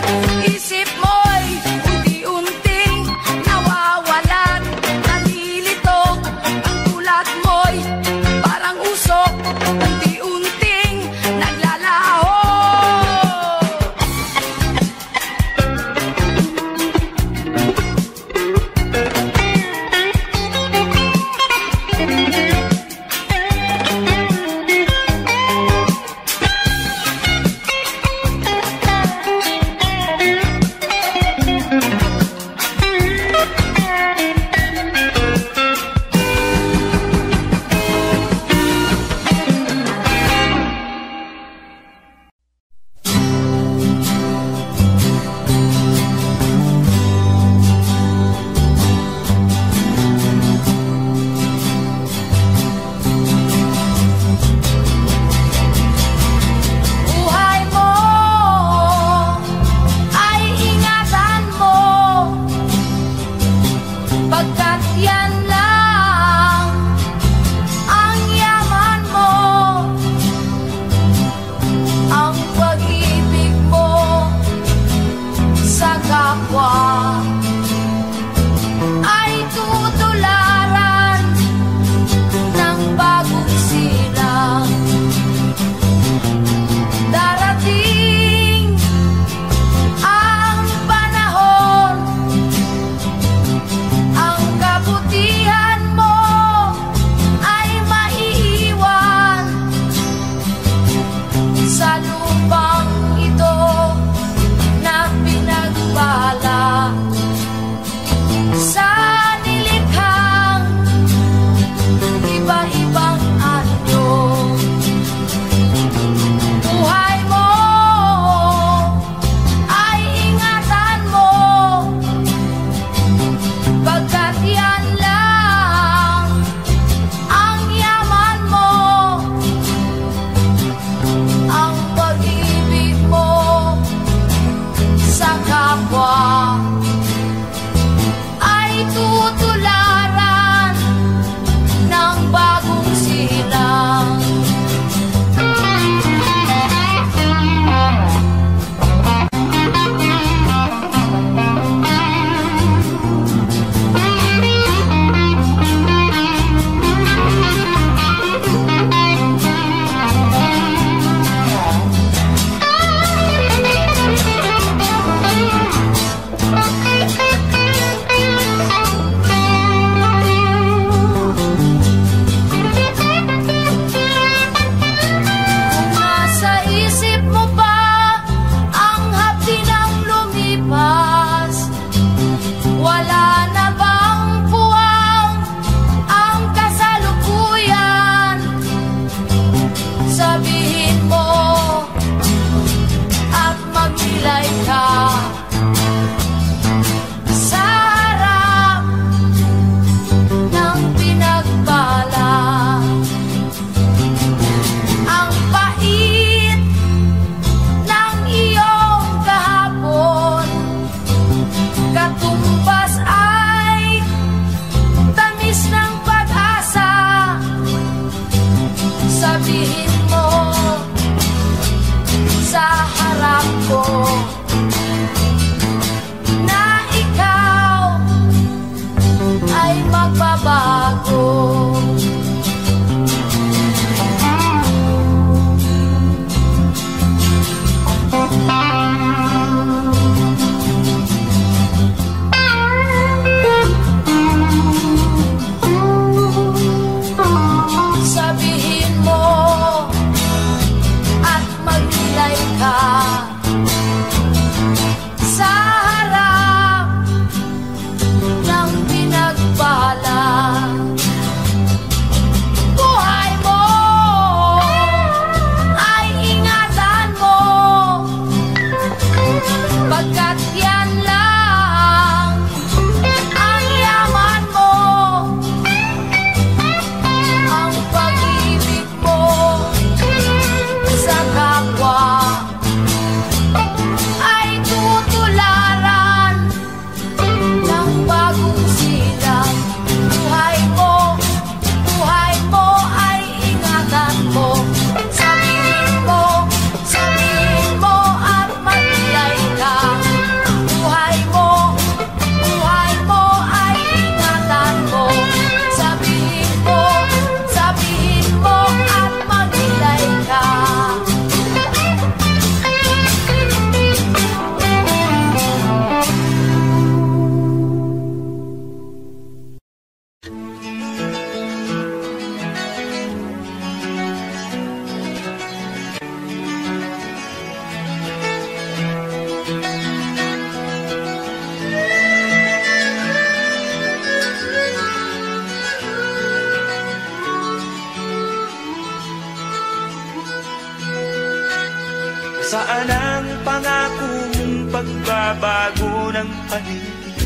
Saan ang pangako mong pagbabago ng paligid?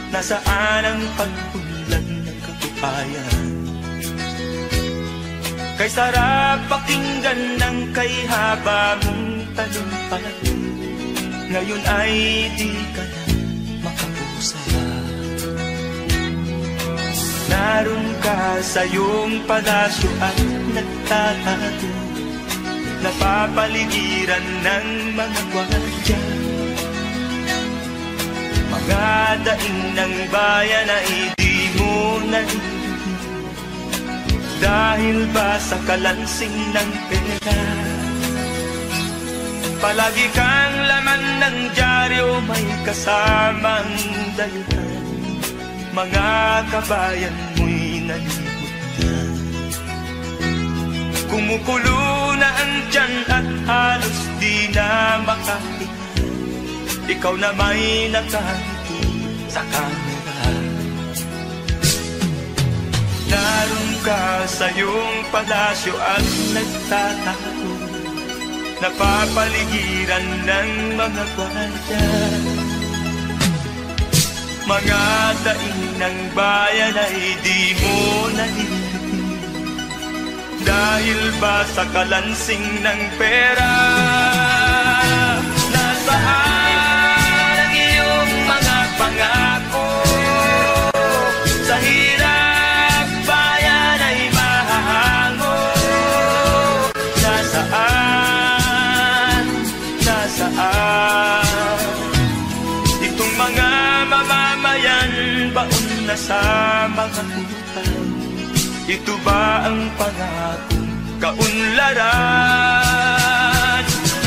Nasaan ang pag-unlad ng katibayan? Kay sarap pakinggan ng kay haba mong talumpay, ngayon ay di ka na makapusa. Naroon ka sa iyong palasyo at nagtatago, napapaligiran ng mga gwardiya. Mga daing ng bayan ay di mo narinig, dahil ba sa kalansing ng pera? Palagi kang laman ng dyaryo, may kasamang dayuhan. Mga kabayan mo'y nalimutan. Kumukulo na ang tiyan at halos di na makahinga. Ikaw na may nakangiti sa kamera. Naroon ka sa iyong palasyo at nagtatago, napapaligiran ng mga gwardiya. Mga daing ng bayan ay di mo narinig, dahil ba sa kalansing ng pera? Nasaan ang iyong mga pangako? Sa hirap bayan ay mahahango. Nasaan? Nasaan? Itong mga mamamayan, baon na sa mga utang. Ito ba ang pangakong kaunlaran?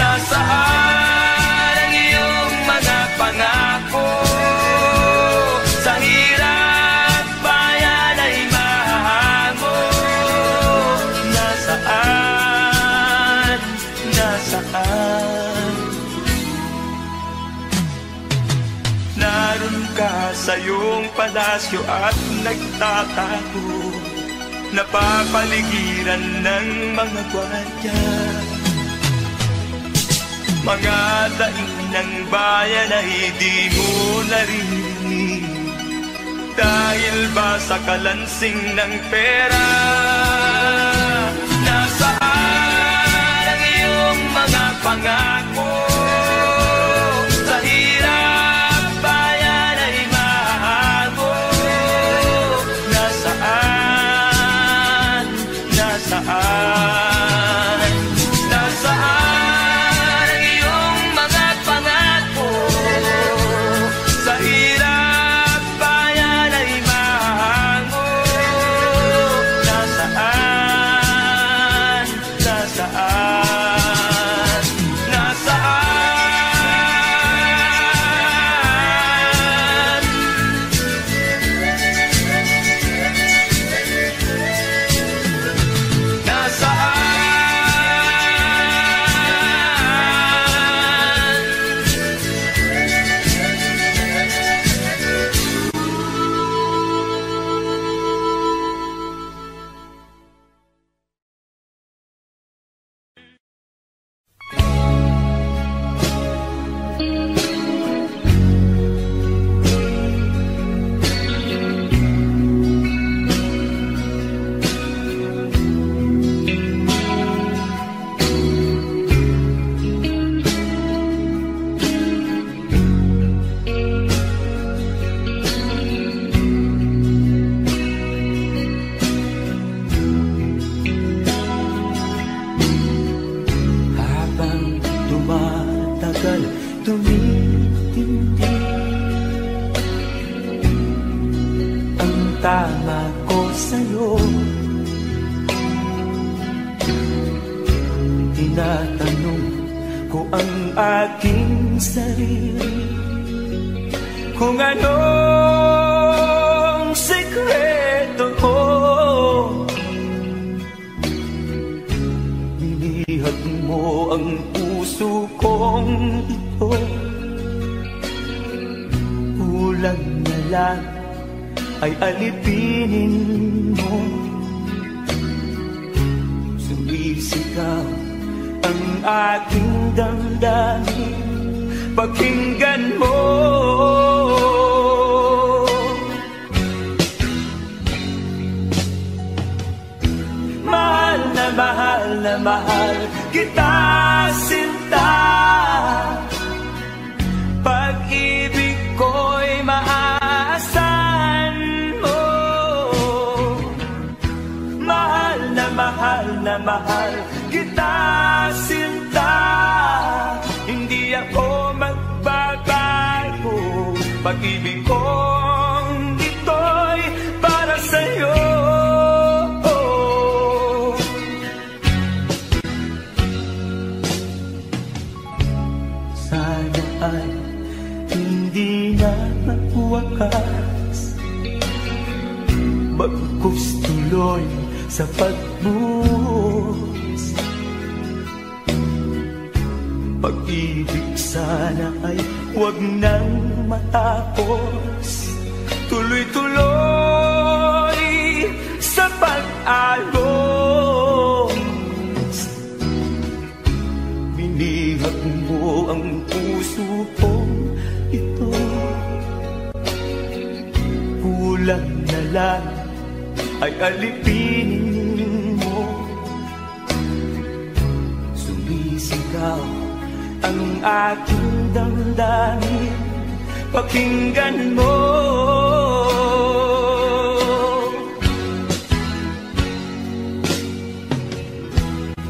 Nasaan ang iyong mga pangako? Sa hirap bayan ay mahango. Nasaan? Nasaan? Naroon ka sa iyong palasyo at nagtatago, napapaligiran ng mga gwardiya. Mga daing ng bayan ay di mo narinig, dahil ba sa kalansing ng pera? Nasaan ang iyong mga pangako? Sa hirap bayan ay mahago. Nasaan? Nasaan? Nasaan ang iyong mga pangako? Sa hirap bayan ay mahango. Nasaan? Nasaan? Nasaan? Habang tumatagal, tumitindi ang tama ko sa'yo. Tinatanong ko ang aking sarili kung anong sekreto ko. Nilihag mo ang puso kong ito, kulang na lang ay alipinin mo. Sumisigaw ang aking damdamin, pakinggan mo. Mahal na mahal na mahal kita, sinta. Pag-ibig ko'y maaasahan mo. Mahal na mahal na mahal kita, sinta. Hindi ako magbabago. Pag-ibig kong ito'y para sa'yo. Sana ay hindi na magwakas, bagkus tuloy sa pagbuhos. Pag-ibig sana ay huwag nang matapos, tuloy-tuloy sa pag-agos. Binihag mo ang puso kong ito, kulang na lang ay alipinin mo. Sumisigaw ang aking damdamin, pakinggan mo.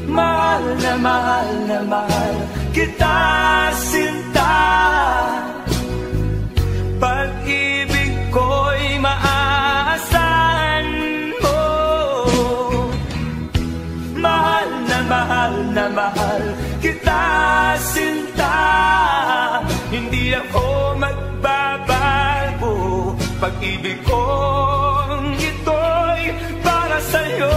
Mahal na mahal na mahal kita, sinta. Pag-ibig ko'y maaasahan mo. Mahal na mahal na mahal kita, sinta. Hindi ako magbabago. Pag-ibig kong ito'y para sa'yo.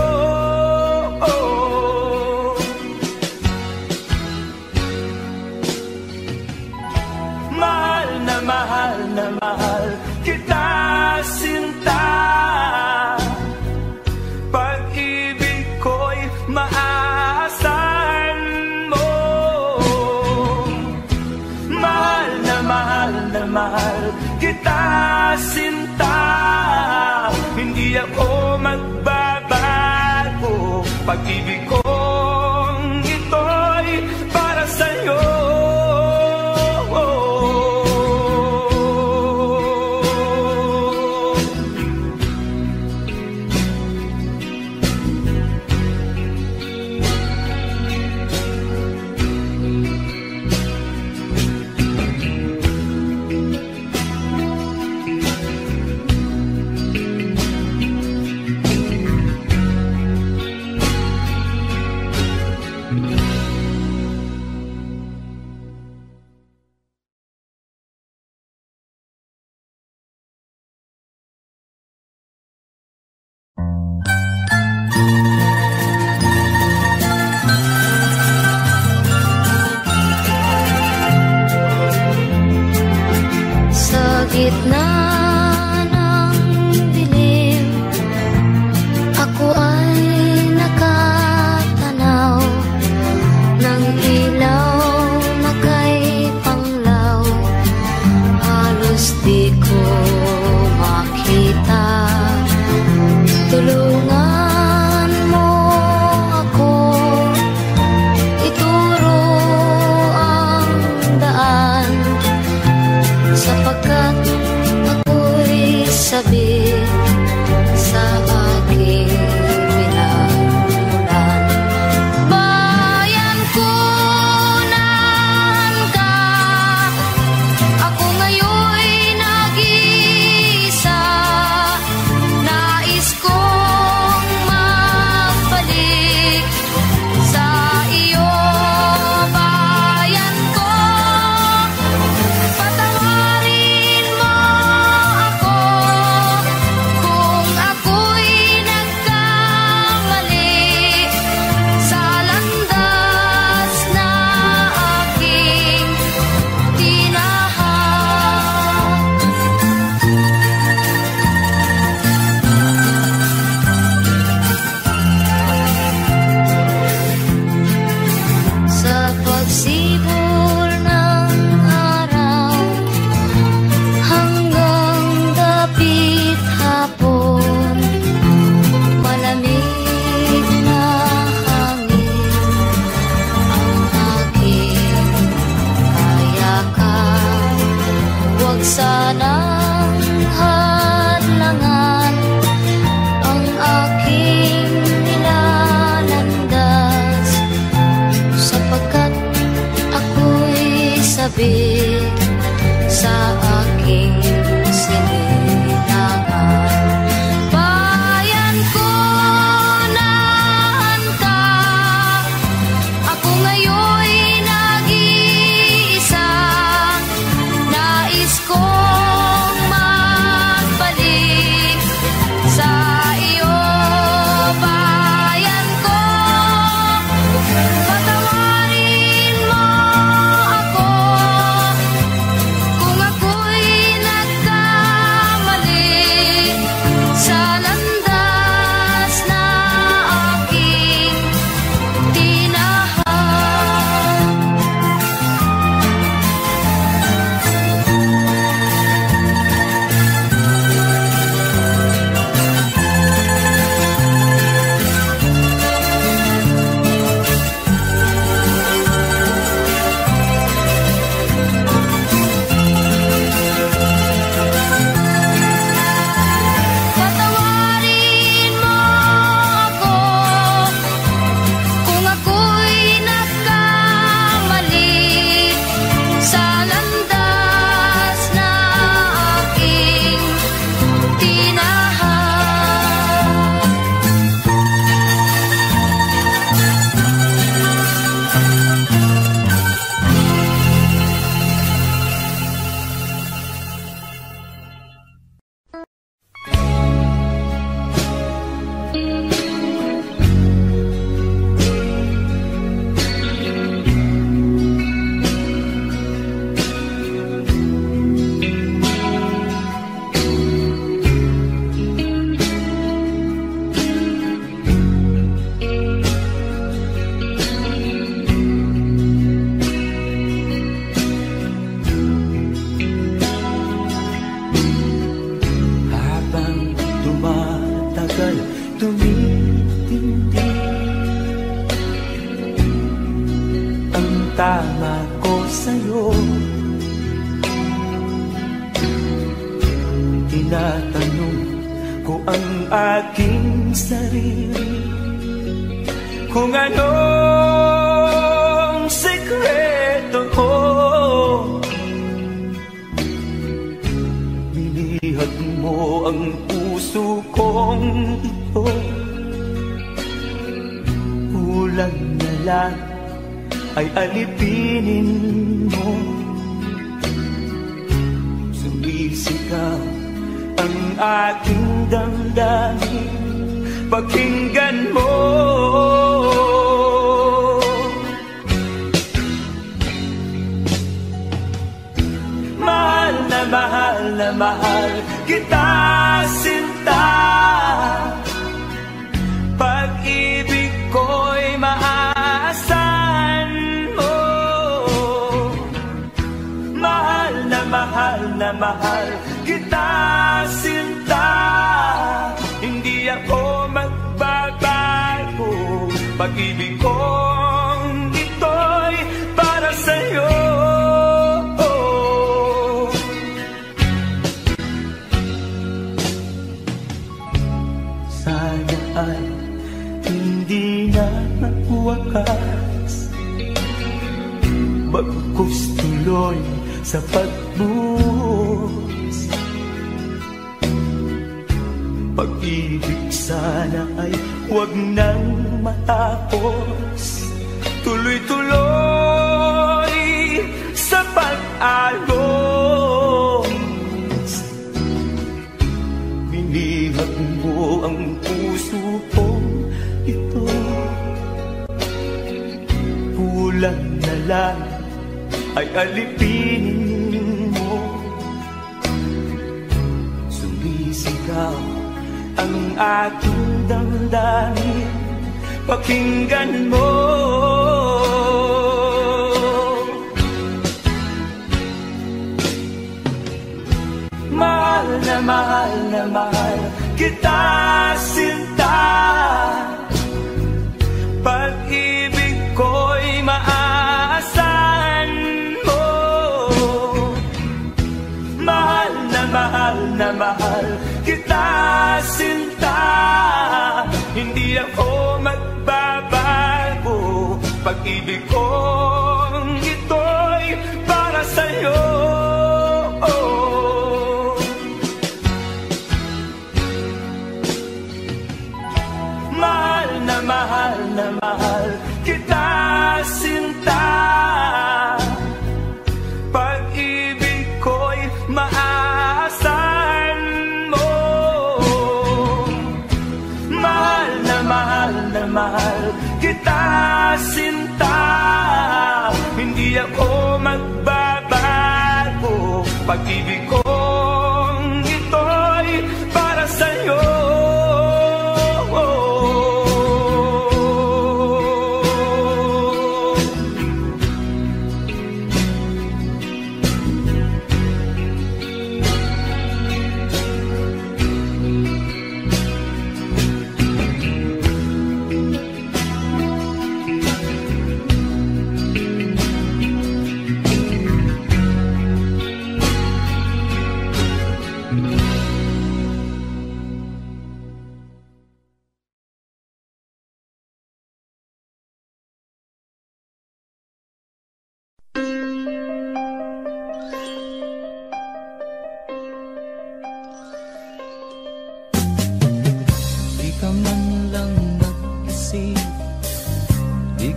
Mahal na mahal na mahal kita, sinta. Pag-ibig ko'y maaasahan mo. Mahal na mahal kita, sinta. Hindi ako magbabago. Pag-ibig kong ito'y para sa'yo. Sibol ng araw hanggang dapit hapon, malamig na hangin ang aking kayakan. Huwag sanang hadlangan ang aking nilalandas, sapagkat ako'y sabik sa aking sinilangan. Bayan ko, nahan ka, ako ngayon'y nag-iisa. Nais kong magbalik sa iyo, bayan ko. Patawarin mo ako kung ako'y nagkamali sa landas na aking tinahan. Patawarin mo ako kung ako'y nagkamali sa landas na aking tinahan. Habang tumatagal, tumitindi ang tama ko sa'yo. Tinatanong ko ang aking sarili kung anong sekreto ko. Binihag mo ang puso kong ito, kulang na lang ay alipinin mo. Sumisigaw ang aking damdamin, pakinggan mo. Mahal na mahal na mahal kita, sinta. Pag-ibig ko'y maaasahan mo. Mahal na mahal kita, sinta. Hindi ako magbabago. Pag-ibig kong ito'y para sa'yo. Sana ay hindi na magwakas, bagkus tuloy sa pagbuhos. Pag-ibig sana ay huwag nang matapos, tuloy-tuloy sa pag-agos. Binihag mo ang puso kong ito, kulang na lang ay alipinin mo. Sumisigaw ang aking damdamin, pakinggan mo. hindi ako magbabago. Pag-ibig kong ito'y para sa'yo. Mahal na mahal na mahal kita, sinta. Pag-ibig ko'y maaasahan mo. Mahal na mahal kita, sinta. Hindi ako magbabago. Pag-ibig kong ito'y para sa'yo.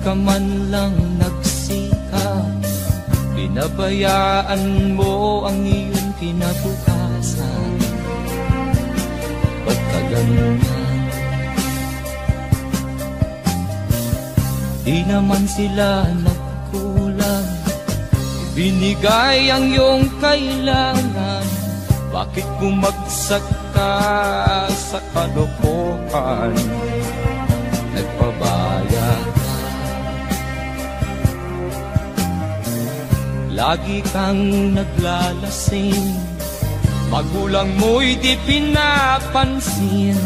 Ka man lang nagsikap, pinabayaan mo ang iyong kinabukasan. Pagkaganyan, di naman sila nagkulang, binigay ang iyong kailangan. Bakit bumagsak ka sa kalokohan? Nagpabaya lagi kang naglalasing, magulang mo'y di pinapansin.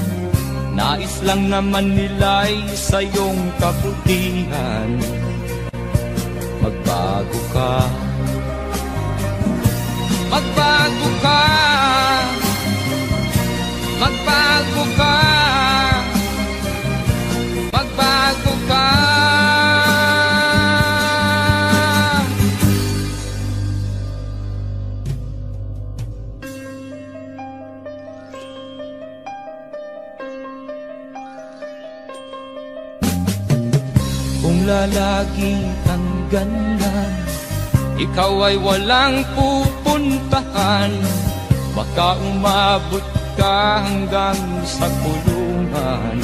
Nais lang naman nila'y sa iyong kabutihan. Magbago ka, magbago ka, magbago ka, magbago ka. Lalagi kang ganyan, ikaw ay walang pupuntahan. Baka umabot ka hanggang sa kulungan.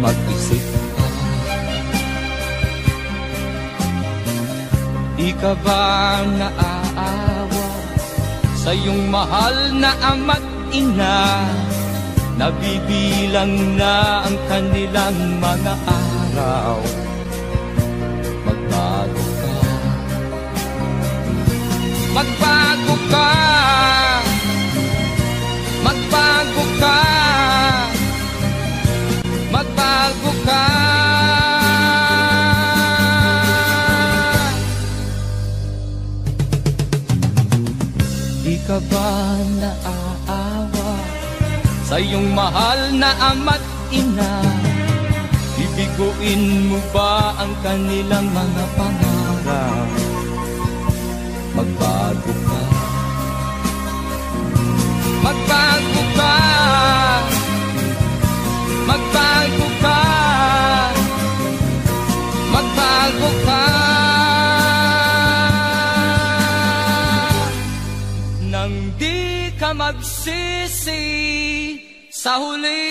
Mag-isip ka, di ka ba naaawa sa iyong mahal na ama't ina? Nabibilang na ang kanilang mga araw. Magbago ka, magbago ka, magbago ka, magbago ka. Di ka ba naaawa sa iyong mahal na ama't ina? Bibiguin mo ba ang kanilang mga pangarap? Magbago ka, magbago ka, magbago ka, magbago ka. Nang di ka magsisi sa huli.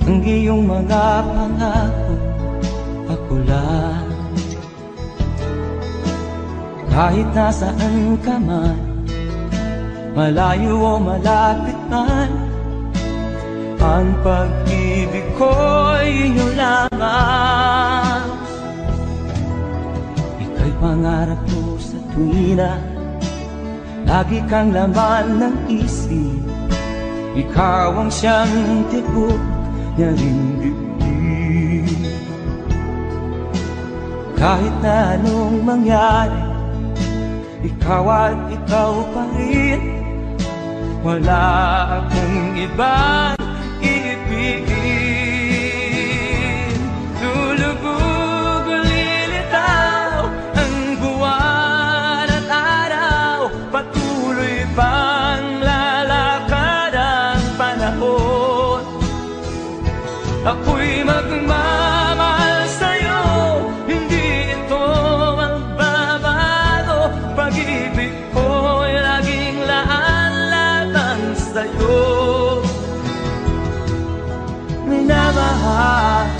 ang iyong mga pangako, ako lang. Kahit nasaan ka man, malayo o malapit man, ang pag-ibig ko'y inyo lamang. Ika'y pangarap ko sa tuwina, lagi kang laman ng isip. Ikaw ang siyang tibok niya ring dibdib. Kahit na anong mangyari, ikaw at ikaw pa rin. Wala akong ibang iibigin. Lulubog o lilitaw ang buwan at araw, patuloy pang lalakad ang panahon. Ako'y magmamahal sa'yo, hindi ito magbabago. Pag-ibig ko'y laging laan-laan sa'yo. Minamahal,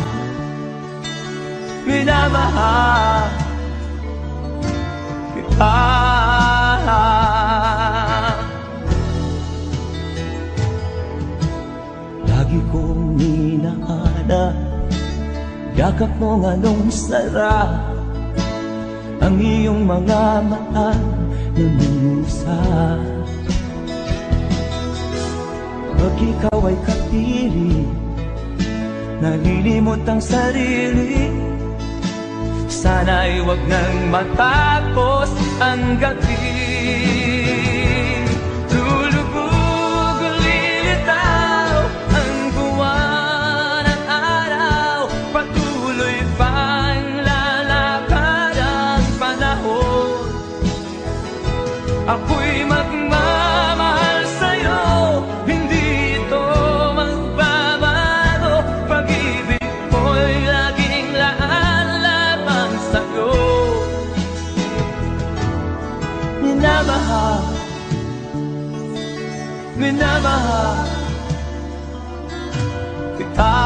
minamahal kita. Lagi kong hinahanap yakap mo nga nung sarap, ang iyong mga mata nangusap. Pag ikaw ay kapiling, nalilimot ang sarili. Sana'y wag nang matapos ang gabi. Lulubog o lilitaw ang buwan at araw, patuloy pang lalakad ang panahon. Ako'y magmamahal sa'yo, hindi ito magbabago. Pag-ibig ko'y laging laan lamang sa'yo. Minamahal, minamahal kita.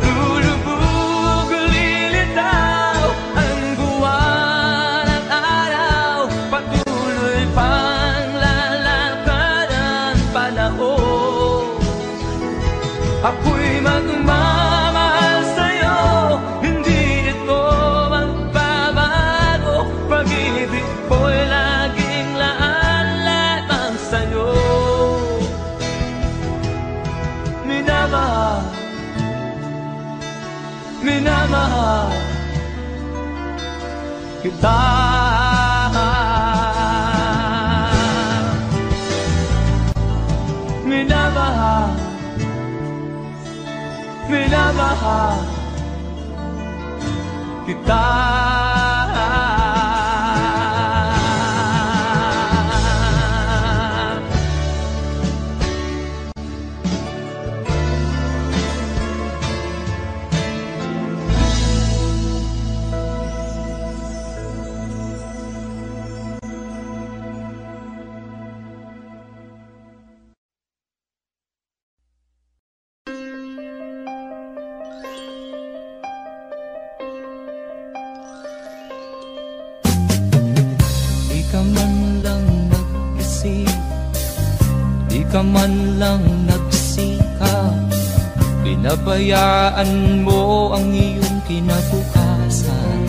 Lulubog o lilitaw ang buwan at araw, patuloy pang lalakad ang panahon. Ako'y magmamahal sa'yo, hindi ito magbabago. Pag-ibig ko'y laging laan lamang sa'yo. Minamahal, minamahal kita. Minamahal, minamahal kita. Di ka man lang nag-isip, di ka man lang nagsikap, pinabayaan mo ang iyong kinabukasan.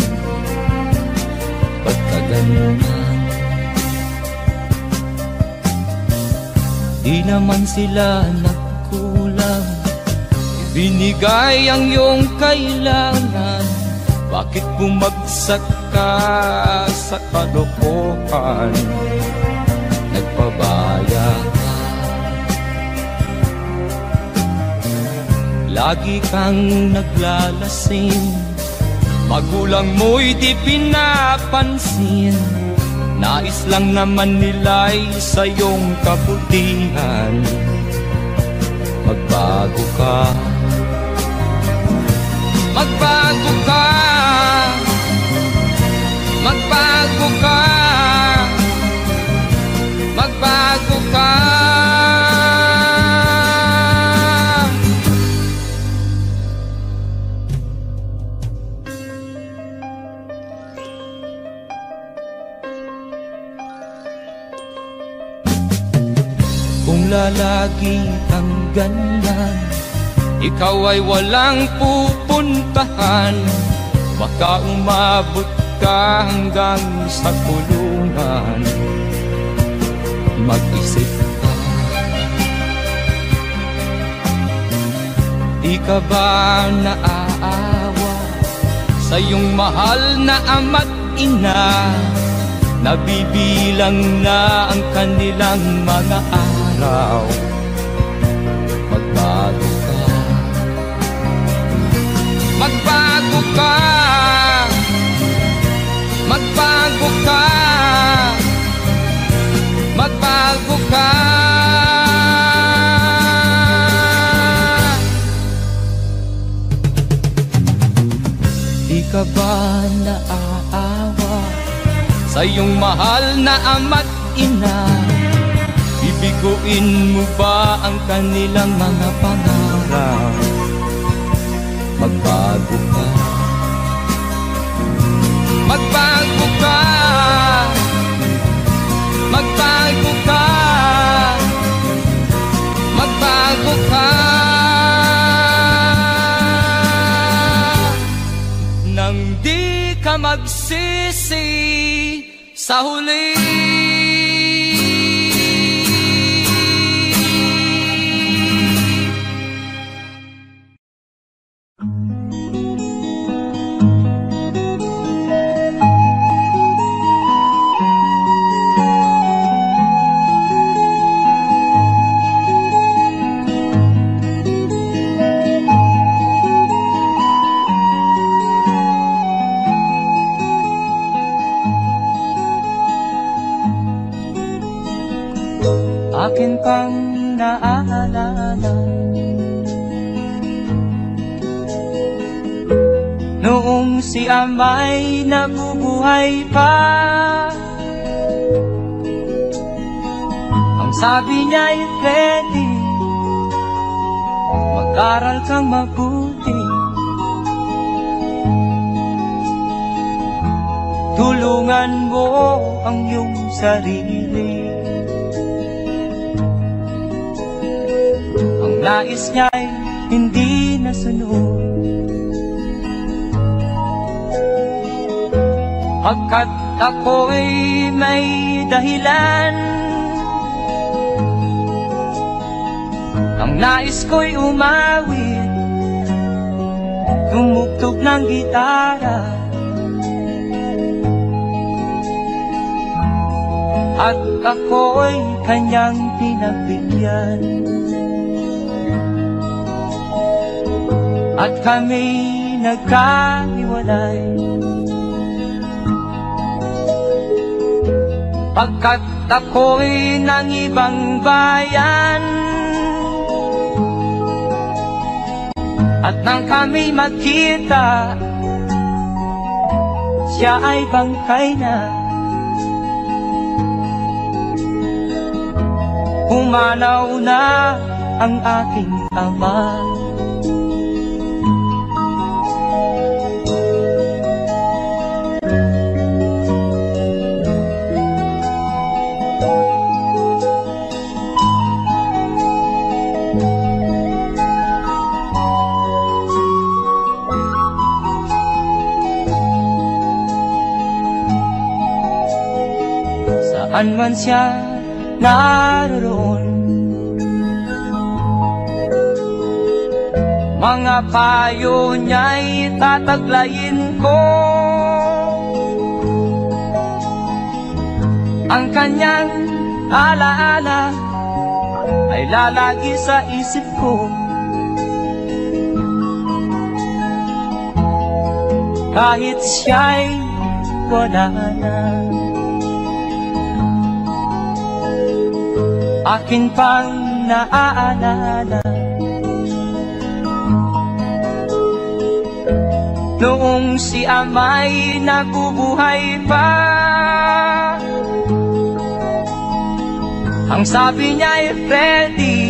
Pagkaganyan, di naman sila nagkulang, ibinigay ang iyong kailangan. Bakit bumagsak ka sa kalokohan? Nagpabaya ka, lagi kang naglalasing, magulang mo'y di pinapansin. Nais lang naman nila'y sa iyong kabutihan. Magbago ka, magbago ka, magbago ka, magbago ka. palagi kang ganyan. Ikaw ay walang pupuntahan, baka umabot ka hanggang sa kulungan. Mag-isip ka, di ka ba naaawa sa iyong mahal na ama't ina? Nabibilang na ang kanilang mga araw. Magbago ka, magbago ka, magbago ka, magbago ka. Di ka ba naaawa sa iyong mahal na ama't ina? Bibiguin mo ba ang kanilang mga pangarap? Magbago ka, magbago ka, magbago ka, magbago ka. Nang di ka magsisi sa huli. Akin pang naaalala noong si ama'y nabubuhay pa. Ang sabi niya'y Freddy, mag-aral kang mabuti, tulungan mo ang iyong sarili. Nais niya'y hindi nasunod, pagkat ako'y may dahilan. Ang nais ko'y umawit, tumugtog ng gitara, at ako'y kanyang pinagbigyan. At kami nagkahiwalay, pagkat ako'y ng ibang bayan. At nang kami magkita, siya ay bangkay na. Pumanaw na ang aking ama. Saan man siya naroon, mga payo niya'y tataglayin ko. Ang kanyang alaala ay lalagi sa isip ko, kahit siya'y wala na. Akin pang naaalala noong si ama'y nabubuhay pa. Ang sabi niya'y Freddy,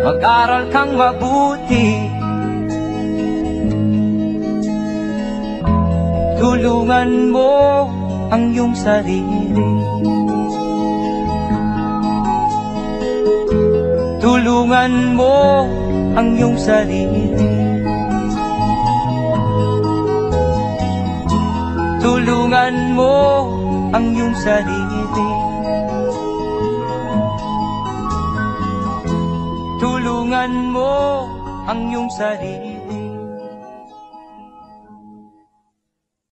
mag-aral kang mabuti, tulungan mo ang iyong sarili. Tulungan mo ang iyong sarili. Tulungan mo ang iyong sarili. Tulungan mo ang iyong sarili.